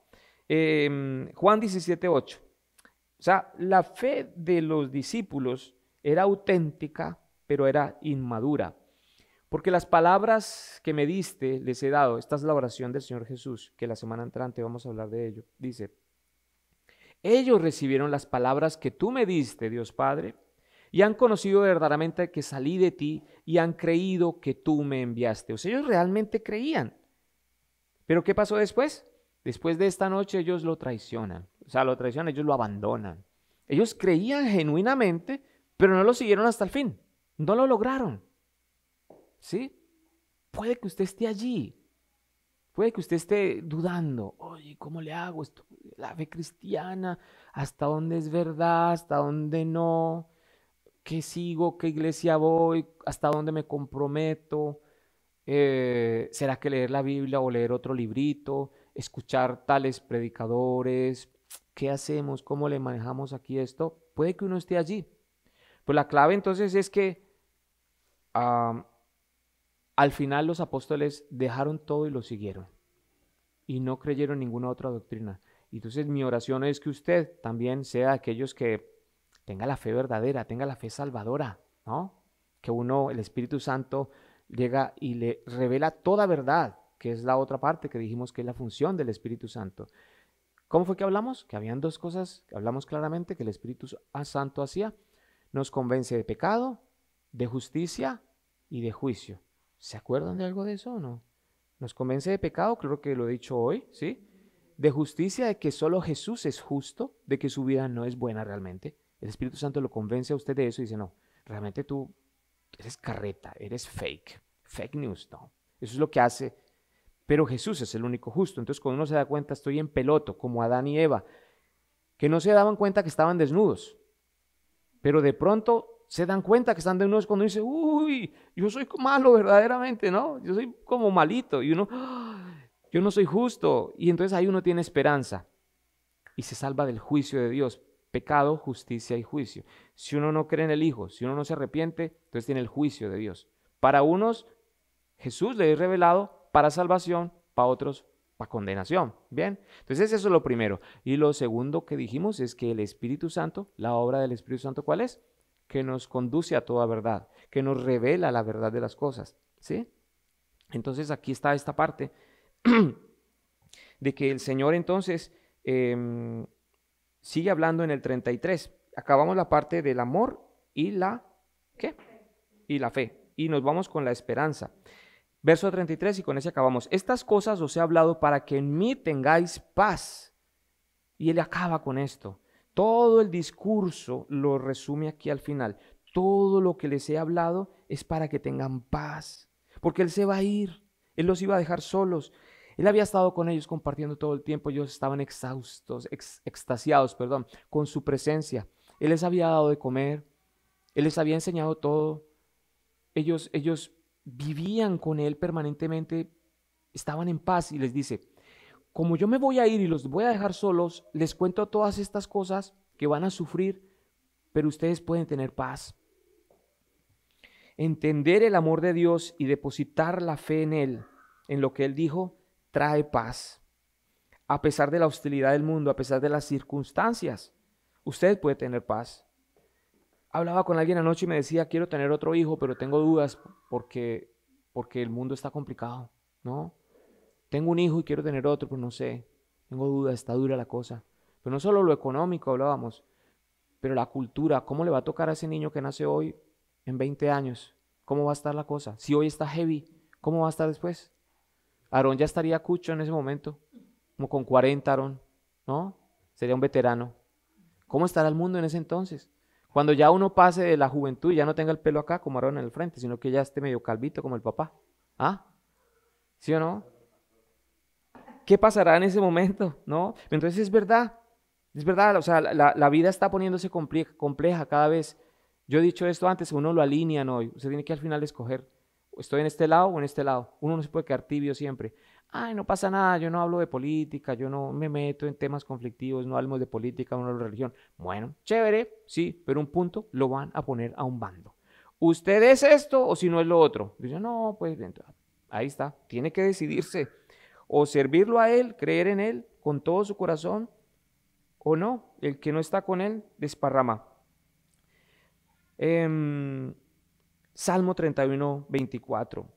Juan 17:8. O sea, la fe de los discípulos era auténtica, pero era inmadura. Porque las palabras que me diste les he dado. Esta es la oración del Señor Jesús, que la semana entrante vamos a hablar de ello. Dice, Ellos recibieron las palabras que tú me diste, Dios Padre, y han conocido verdaderamente que salí de ti y han creído que tú me enviaste. O sea, ellos realmente creían. Pero ¿qué pasó después? Después de esta noche ellos lo traicionan. O sea, lo traicionan, ellos lo abandonan. Ellos creían genuinamente, pero no lo siguieron hasta el fin. No lo lograron. ¿Sí? Puede que usted esté allí. Puede que usted esté dudando. Oye, ¿cómo le hago esto? La fe cristiana, ¿hasta dónde es verdad? ¿Hasta dónde no? ¿Qué sigo? ¿Qué iglesia voy? ¿Hasta dónde me comprometo? ¿Será que leer la Biblia o leer otro librito? ¿Escuchar tales predicadores? ¿Qué hacemos? ¿Cómo le manejamos aquí esto? Puede que uno esté allí. Pues la clave entonces es que ah, al final los apóstoles dejaron todo y lo siguieron y no creyeron ninguna otra doctrina. Y entonces mi oración es que usted también sea de aquellos que tenga la fe verdadera, tenga la fe salvadora, ¿no? Que uno, el Espíritu Santo, llega y le revela toda verdad, que es la otra parte que dijimos que es la función del Espíritu Santo. ¿Cómo fue que hablamos? Que habían dos cosas que hablamos claramente que el Espíritu Santo hacía. Nos convence de pecado, de justicia y de juicio. ¿Se acuerdan de algo de eso o no? Nos convence de pecado, creo que lo he dicho hoy, ¿sí? De justicia, de que solo Jesús es justo, de que su vida no es buena realmente. El Espíritu Santo lo convence a usted de eso y dice, no, realmente tú eres carreta, eres fake news, no. Eso es lo que hace, pero Jesús es el único justo. Entonces cuando uno se da cuenta, estoy en peloto, como Adán y Eva, que no se daban cuenta que estaban desnudos, pero de pronto se dan cuenta que están desnudos cuando dice, uy, yo soy malo verdaderamente, ¿no? Yo soy como malito y uno, yo no soy justo. Y entonces ahí uno tiene esperanza y se salva del juicio de Dios. Pecado, justicia y juicio. Si uno no cree en el Hijo, si uno no se arrepiente, entonces tiene el juicio de Dios. Para unos, Jesús le es revelado para salvación, para otros, para condenación. Bien, entonces eso es lo primero. Y lo segundo que dijimos es que el Espíritu Santo, la obra del Espíritu Santo, ¿cuál es? Que nos conduce a toda verdad, que nos revela la verdad de las cosas. ¿Sí? Entonces aquí está esta parte de que el Señor entonces sigue hablando en el 33. Acabamos la parte del amor y la, ¿qué? Y la fe. Y nos vamos con la esperanza. Verso 33 y con ese acabamos. Estas cosas os he hablado para que en mí tengáis paz. Y él acaba con esto. Todo el discurso lo resume aquí al final. Todo lo que les he hablado es para que tengan paz. Porque él se va a ir. Él los iba a dejar solos. Él había estado con ellos compartiendo todo el tiempo. Ellos estaban extasiados, con su presencia. Él les había dado de comer. Él les había enseñado todo. Ellos vivían con él permanentemente. Estaban en paz y les dice, como yo me voy a ir y los voy a dejar solos, les cuento todas estas cosas que van a sufrir, pero ustedes pueden tener paz. Entender el amor de Dios y depositar la fe en Él, en lo que Él dijo, trae paz. A pesar de la hostilidad del mundo, a pesar de las circunstancias, usted puede tener paz. Hablaba con alguien anoche y me decía, quiero tener otro hijo, pero tengo dudas porque el mundo está complicado, ¿no? Tengo un hijo y quiero tener otro, pero no sé. Tengo dudas, está dura la cosa. Pero no solo lo económico hablábamos, pero la cultura. ¿Cómo le va a tocar a ese niño que nace hoy en 20 años? ¿Cómo va a estar la cosa? Si hoy está heavy, ¿cómo va a estar después? Aarón ya estaría cucho en ese momento, como con 40 Aarón, ¿no? Sería un veterano. ¿Cómo estará el mundo en ese entonces? Cuando ya uno pase de la juventud y ya no tenga el pelo acá como Aarón en el frente, sino que ya esté medio calvito como el papá. ¿Ah? ¿Sí o no? ¿Qué pasará en ese momento? ¿No? Entonces es verdad, o sea, la vida está poniéndose compleja cada vez. Yo he dicho esto antes, uno lo alinea, ¿no? Usted tiene que al final escoger, estoy en este lado o en este lado. Uno no se puede quedar tibio siempre. Ay, no pasa nada, yo no hablo de política, yo no me meto en temas conflictivos, no hablamos de política, no hablamos de religión. Bueno, chévere, sí, pero un punto lo van a poner a un bando. ¿Usted es esto o si no es lo otro? Dice, no, pues ahí está, tiene que decidirse. O servirlo a Él, creer en Él con todo su corazón, o no, el que no está con Él desparrama. Salmo 31, 24.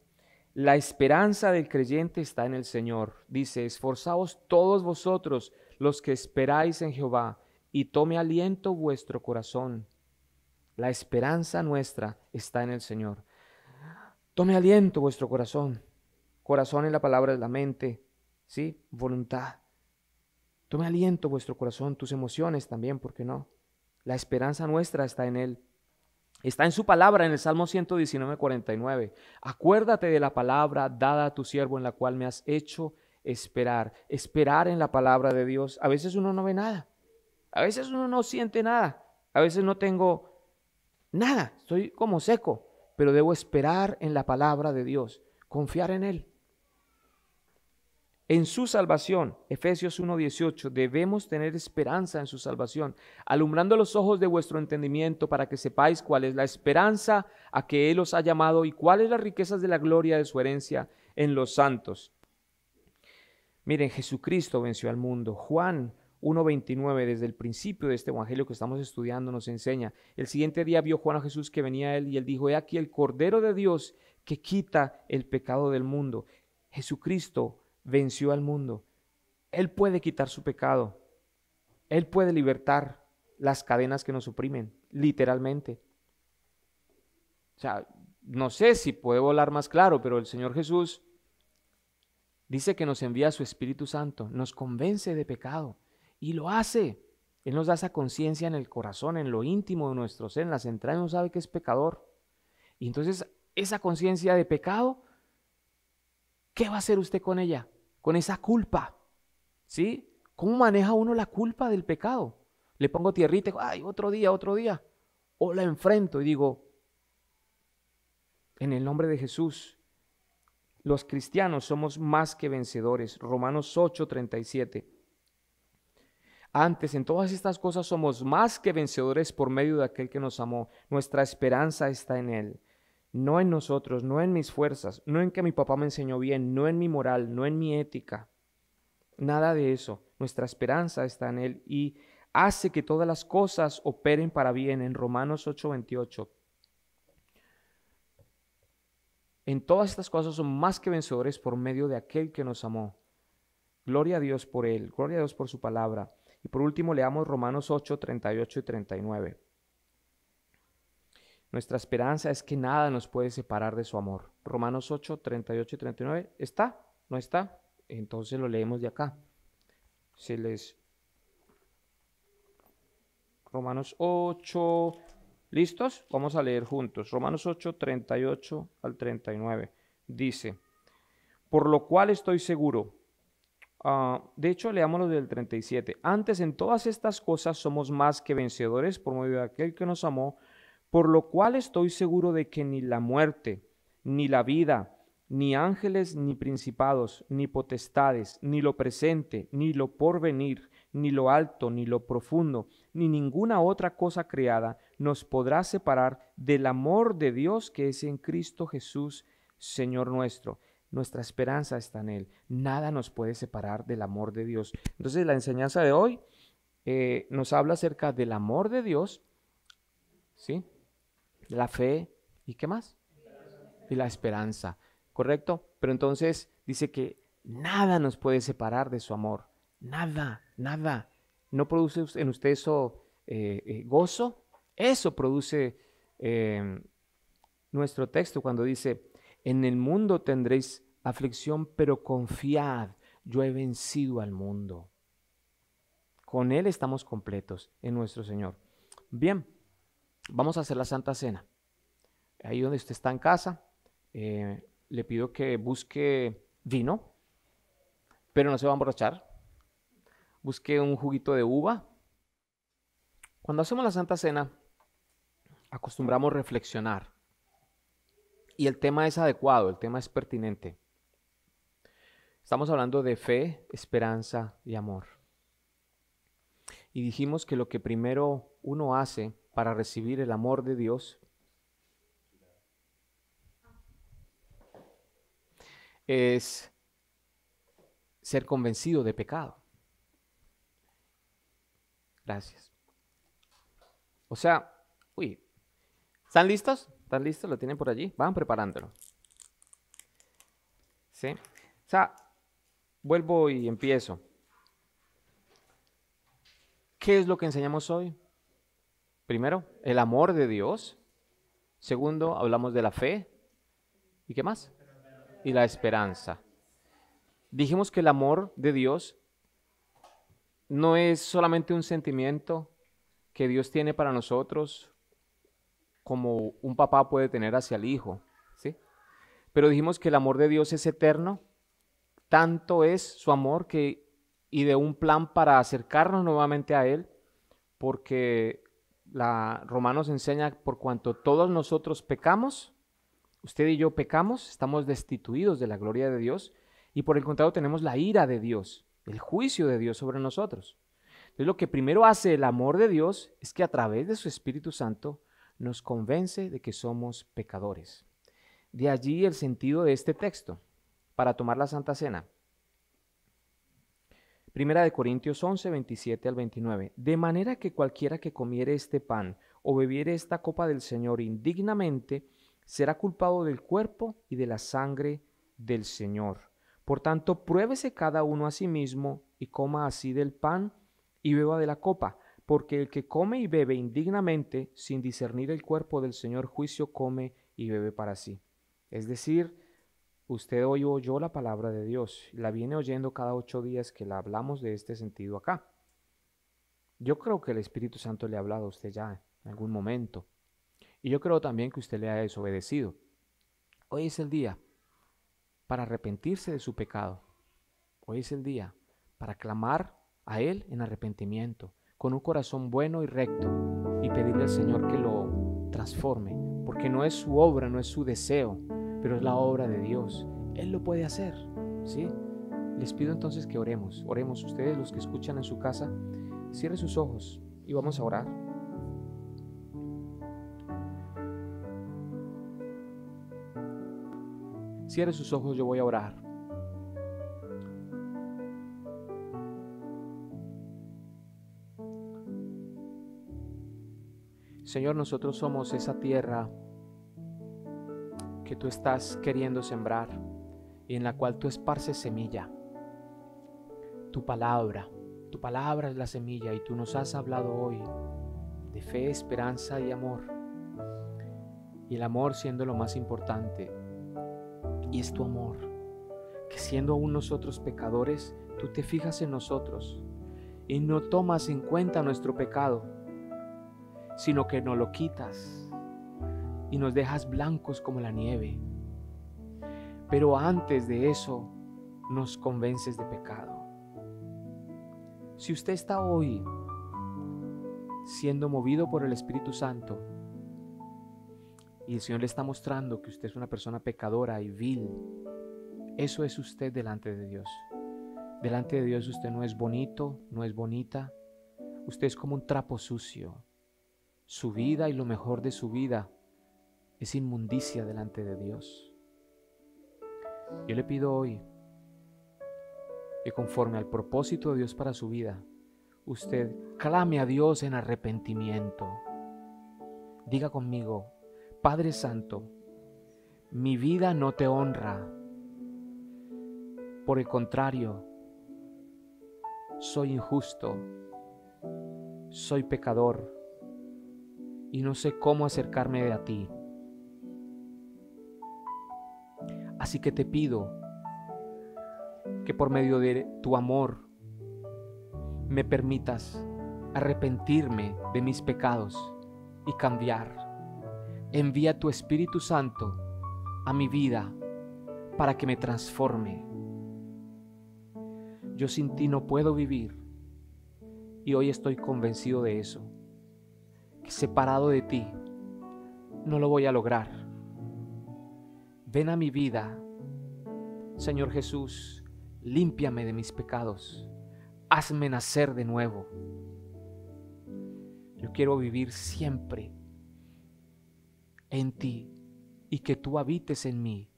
La esperanza del creyente está en el Señor. Dice, esforzaos todos vosotros los que esperáis en Jehová, y tome aliento vuestro corazón. La esperanza nuestra está en el Señor. Tome aliento vuestro corazón. Corazón en la palabra es la mente, ¿sí? Voluntad. Tome aliento vuestro corazón, tus emociones también, ¿por qué no? La esperanza nuestra está en Él. Está en su palabra en el Salmo 119:49. Acuérdate de la palabra dada a tu siervo en la cual me has hecho esperar. Esperar en la palabra de Dios. A veces uno no ve nada. A veces uno no siente nada. A veces no tengo nada. Estoy como seco. Pero debo esperar en la palabra de Dios. Confiar en Él. En su salvación, Efesios 1:18, debemos tener esperanza en su salvación, alumbrando los ojos de vuestro entendimiento para que sepáis cuál es la esperanza a que Él os ha llamado y cuáles las riquezas de la gloria de su herencia en los santos. Miren, Jesucristo venció al mundo. Juan 1:29, desde el principio de este evangelio que estamos estudiando, nos enseña. El siguiente día vio Juan a Jesús que venía a él y él dijo, he aquí el Cordero de Dios que quita el pecado del mundo. Jesucristo venció al mundo. Él puede quitar su pecado. Él puede libertar las cadenas que nos oprimen, literalmente. O sea, no sé si puede volar más claro, pero el Señor Jesús dice que nos envía su Espíritu Santo, nos convence de pecado y lo hace. Él nos da esa conciencia en el corazón, en lo íntimo de nuestro ser, en las entrañas, uno sabe que es pecador. Y entonces esa conciencia de pecado, ¿qué va a hacer usted con ella? Con esa culpa, ¿sí? ¿Cómo maneja uno la culpa del pecado? Le pongo tierrita y digo, ay, otro día. O la enfrento y digo, en el nombre de Jesús, los cristianos somos más que vencedores. Romanos 8:37. Antes, en todas estas cosas somos más que vencedores por medio de aquel que nos amó. Nuestra esperanza está en Él. No en nosotros, no en mis fuerzas, no en que mi papá me enseñó bien, no en mi moral, no en mi ética. Nada de eso. Nuestra esperanza está en Él y hace que todas las cosas operen para bien. En Romanos 8:28. En todas estas cosas son más que vencedores por medio de aquel que nos amó. Gloria a Dios por Él, gloria a Dios por su palabra. Y por último leamos Romanos 8:38 y 39. Nuestra esperanza es que nada nos puede separar de su amor. Romanos 8:38 y 39. ¿Está? ¿No está? Entonces lo leemos de acá. Romanos 8. ¿Listos? Vamos a leer juntos. Romanos 8:38 al 39. Dice, por lo cual estoy seguro. De hecho, leámoslo del 37. Antes en todas estas cosas somos más que vencedores por medio de aquel que nos amó, por lo cual estoy seguro de que ni la muerte, ni la vida, ni ángeles, ni principados, ni potestades, ni lo presente, ni lo porvenir, ni lo alto, ni lo profundo, ni ninguna otra cosa creada nos podrá separar del amor de Dios que es en Cristo Jesús, Señor nuestro. Nuestra esperanza está en Él. Nada nos puede separar del amor de Dios. Entonces la enseñanza de hoy nos habla acerca del amor de Dios, ¿sí? La fe y ¿qué más? Y la esperanza, ¿correcto? Pero entonces dice que nada nos puede separar de su amor. Nada, nada. ¿No produce en usted eso gozo? Eso produce nuestro texto cuando dice, en el mundo tendréis aflicción, pero confiad, yo he vencido al mundo. Con Él estamos completos en nuestro Señor. Bien, vamos a hacer la Santa Cena. Ahí donde usted está en casa, le pido que busque vino, pero no se va a emborrachar. Busque un juguito de uva. Cuando hacemos la Santa Cena, acostumbramos reflexionar. Y el tema es adecuado, el tema es pertinente. Estamos hablando de fe, esperanza y amor. Y dijimos que lo que primero uno hace para recibir el amor de Dios es ser convencido de pecado. Gracias. O sea, ¿están listos? ¿Están listos? ¿Lo tienen por allí? Van preparándolo. ¿Sí? O sea, vuelvo y empiezo. ¿Qué es lo que enseñamos hoy? Primero, el amor de Dios. Segundo, hablamos de la fe. ¿Y qué más? Y la esperanza. Dijimos que el amor de Dios no es solamente un sentimiento que Dios tiene para nosotros, como un papá puede tener hacia el hijo, ¿sí? Pero dijimos que el amor de Dios es eterno, tanto es su amor que, y de un plan para acercarnos nuevamente a Él, porque Romanos enseña, por cuanto todos nosotros pecamos, usted y yo pecamos, estamos destituidos de la gloria de Dios, y por el contrario tenemos la ira de Dios, el juicio de Dios sobre nosotros. Entonces lo que primero hace el amor de Dios es que a través de su Espíritu Santo nos convence de que somos pecadores. De allí el sentido de este texto para tomar la Santa Cena. Primera de Corintios 11, 27 al 29. De manera que cualquiera que comiere este pan o bebiere esta copa del Señor indignamente, será culpado del cuerpo y de la sangre del Señor. Por tanto, pruébese cada uno a sí mismo y coma así del pan y beba de la copa, porque el que come y bebe indignamente, sin discernir el cuerpo del Señor, juicio come y bebe para sí. Es decir, usted hoy oyó la palabra de Dios, la viene oyendo cada 8 días que la hablamos de este sentido acá. Yo creo que el Espíritu Santo le ha hablado a usted ya en algún momento. Y yo creo también que usted le ha desobedecido. Hoy es el día para arrepentirse de su pecado. Hoy es el día para clamar a Él en arrepentimiento, con un corazón bueno y recto, y pedirle al Señor que lo transforme, porque no es su obra, no es su deseo, pero es la obra de Dios. Él lo puede hacer, ¿sí? Les pido entonces que oremos. Oremos ustedes, los que escuchan en su casa, cierren sus ojos y vamos a orar. Cierre sus ojos, yo voy a orar. Señor, nosotros somos esa tierra que tú estás queriendo sembrar y en la cual tú esparces semilla. Tu palabra es la semilla y tú nos has hablado hoy de fe, esperanza y amor. Y el amor siendo lo más importante. Y es tu amor, que siendo aún nosotros pecadores, tú te fijas en nosotros y no tomas en cuenta nuestro pecado, sino que nos lo quitas y nos dejas blancos como la nieve. Pero antes de eso, nos convences de pecado. Si usted está hoy siendo movido por el Espíritu Santo y el Señor le está mostrando que usted es una persona pecadora y vil, eso es usted delante de Dios. Delante de Dios usted no es bonito, no es bonita. Usted es como un trapo sucio. Su vida y lo mejor de su vida es inmundicia delante de Dios. Yo le pido hoy que conforme al propósito de Dios para su vida, usted clame a Dios en arrepentimiento. Diga conmigo: Padre Santo, mi vida no te honra. Por el contrario, soy injusto, soy pecador y no sé cómo acercarme a ti. Así que te pido que por medio de tu amor me permitas arrepentirme de mis pecados y cambiar. Envía tu Espíritu Santo a mi vida para que me transforme. Yo sin ti no puedo vivir y hoy estoy convencido de eso, que separado de ti no lo voy a lograr. Ven a mi vida, Señor Jesús, límpiame de mis pecados, hazme nacer de nuevo. Yo quiero vivir siempre en ti y que tú habites en mí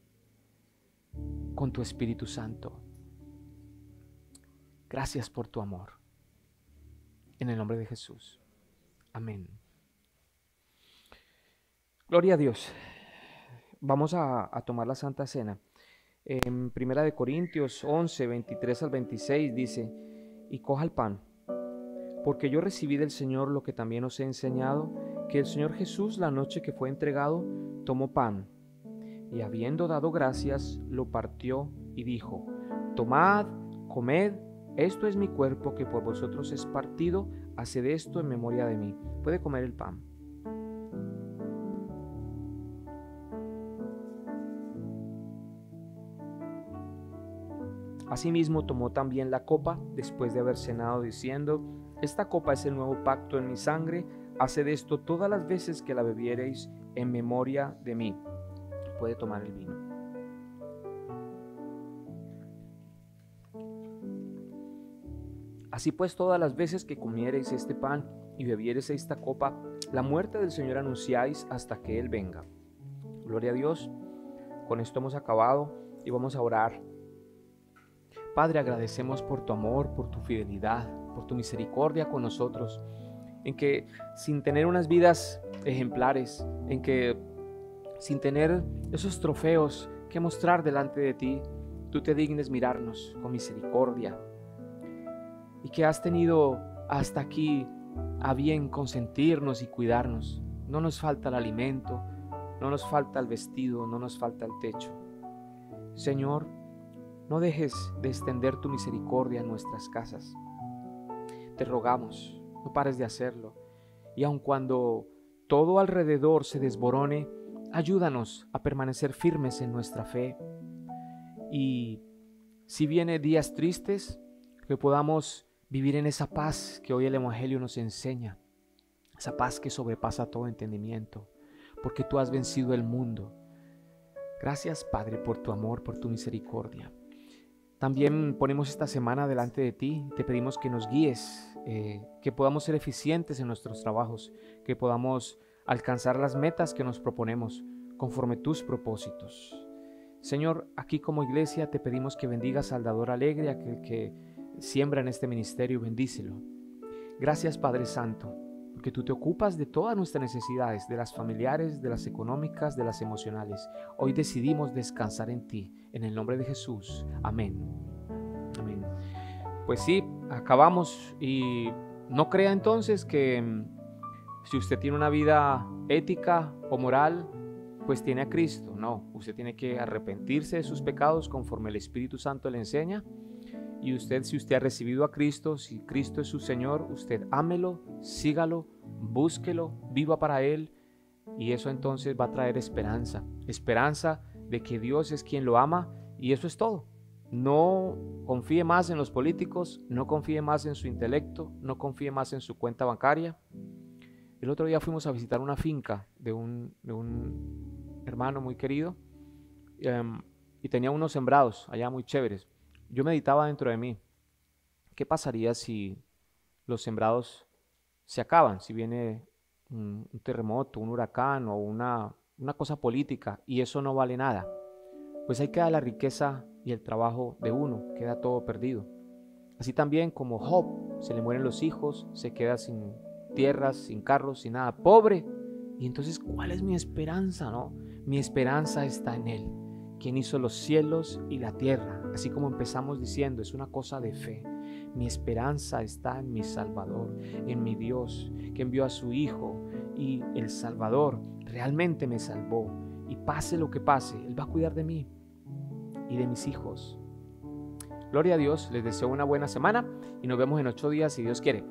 con tu Espíritu Santo. Gracias por tu amor. En el nombre de Jesús. Amén. Gloria a Dios. Vamos a tomar la Santa Cena. En Primera de Corintios 11, 23 al 26 dice: y coja el pan, porque yo recibí del Señor lo que también os he enseñado, que el Señor Jesús, la noche que fue entregado, tomó pan, y habiendo dado gracias, lo partió y dijo: tomad, comed, esto es mi cuerpo que por vosotros es partido, haced esto en memoria de mí. Puede comer el pan. Asimismo tomó también la copa después de haber cenado, diciendo: esta copa es el nuevo pacto en mi sangre, haced esto todas las veces que la bebiereis en memoria de mí. Puede tomar el vino. Así pues, todas las veces que comiereis este pan y bebiereis esta copa, la muerte del Señor anunciáis hasta que Él venga. Gloria a Dios. Con esto hemos acabado y vamos a orar. Padre, agradecemos por tu amor, por tu fidelidad, por tu misericordia con nosotros, en que sin tener unas vidas ejemplares, en que sin tener esos trofeos que mostrar delante de ti, tú te dignes mirarnos con misericordia, y que has tenido hasta aquí a bien consentirnos y cuidarnos. No nos falta el alimento, no nos falta el vestido, no nos falta el techo. Señor, no dejes de extender tu misericordia en nuestras casas. Te rogamos, no pares de hacerlo. Y aun cuando todo alrededor se desborone, ayúdanos a permanecer firmes en nuestra fe. Y si vienen días tristes, que podamos vivir en esa paz que hoy el Evangelio nos enseña. Esa paz que sobrepasa todo entendimiento, porque tú has vencido el mundo. Gracias, Padre, por tu amor, por tu misericordia. También ponemos esta semana delante de ti, te pedimos que nos guíes, que podamos ser eficientes en nuestros trabajos, que podamos alcanzar las metas que nos proponemos conforme tus propósitos. Señor, aquí como iglesia te pedimos que bendigas al dador alegre, aquel que siembra en este ministerio, bendícelo. Gracias, Padre Santo, porque tú te ocupas de todas nuestras necesidades, de las familiares, de las económicas, de las emocionales. Hoy decidimos descansar en ti, en el nombre de Jesús. Amén. Amén. Pues sí, acabamos, y no crea entonces que si usted tiene una vida ética o moral, pues tiene a Cristo. No, usted tiene que arrepentirse de sus pecados conforme el Espíritu Santo le enseña. Y usted, si usted ha recibido a Cristo, si Cristo es su Señor, usted ámelo, sígalo, búsquelo, viva para Él, y eso entonces va a traer esperanza. Esperanza de que Dios es quien lo ama, y eso es todo. No confíe más en los políticos, no confíe más en su intelecto, no confíe más en su cuenta bancaria. El otro día fuimos a visitar una finca de un hermano muy querido, y tenía unos sembrados allá muy chéveres. Yo meditaba dentro de mí, ¿qué pasaría si los sembrados se acaban? Si viene un terremoto, un huracán o una cosa política, y eso no vale nada. Pues ahí queda la riqueza y el trabajo de uno, queda todo perdido. Así también como Job, se le mueren los hijos, se queda sin tierras, sin carros, sin nada, pobre. Y entonces, ¿cuál es mi esperanza, no? Mi esperanza está en Él, quien hizo los cielos y la tierra. Así como empezamos diciendo, es una cosa de fe. Mi esperanza está en mi Salvador, en mi Dios, que envió a su Hijo, y el Salvador realmente me salvó. Y pase lo que pase, Él va a cuidar de mí y de mis hijos. Gloria a Dios, les deseo una buena semana y nos vemos en 8 días si Dios quiere.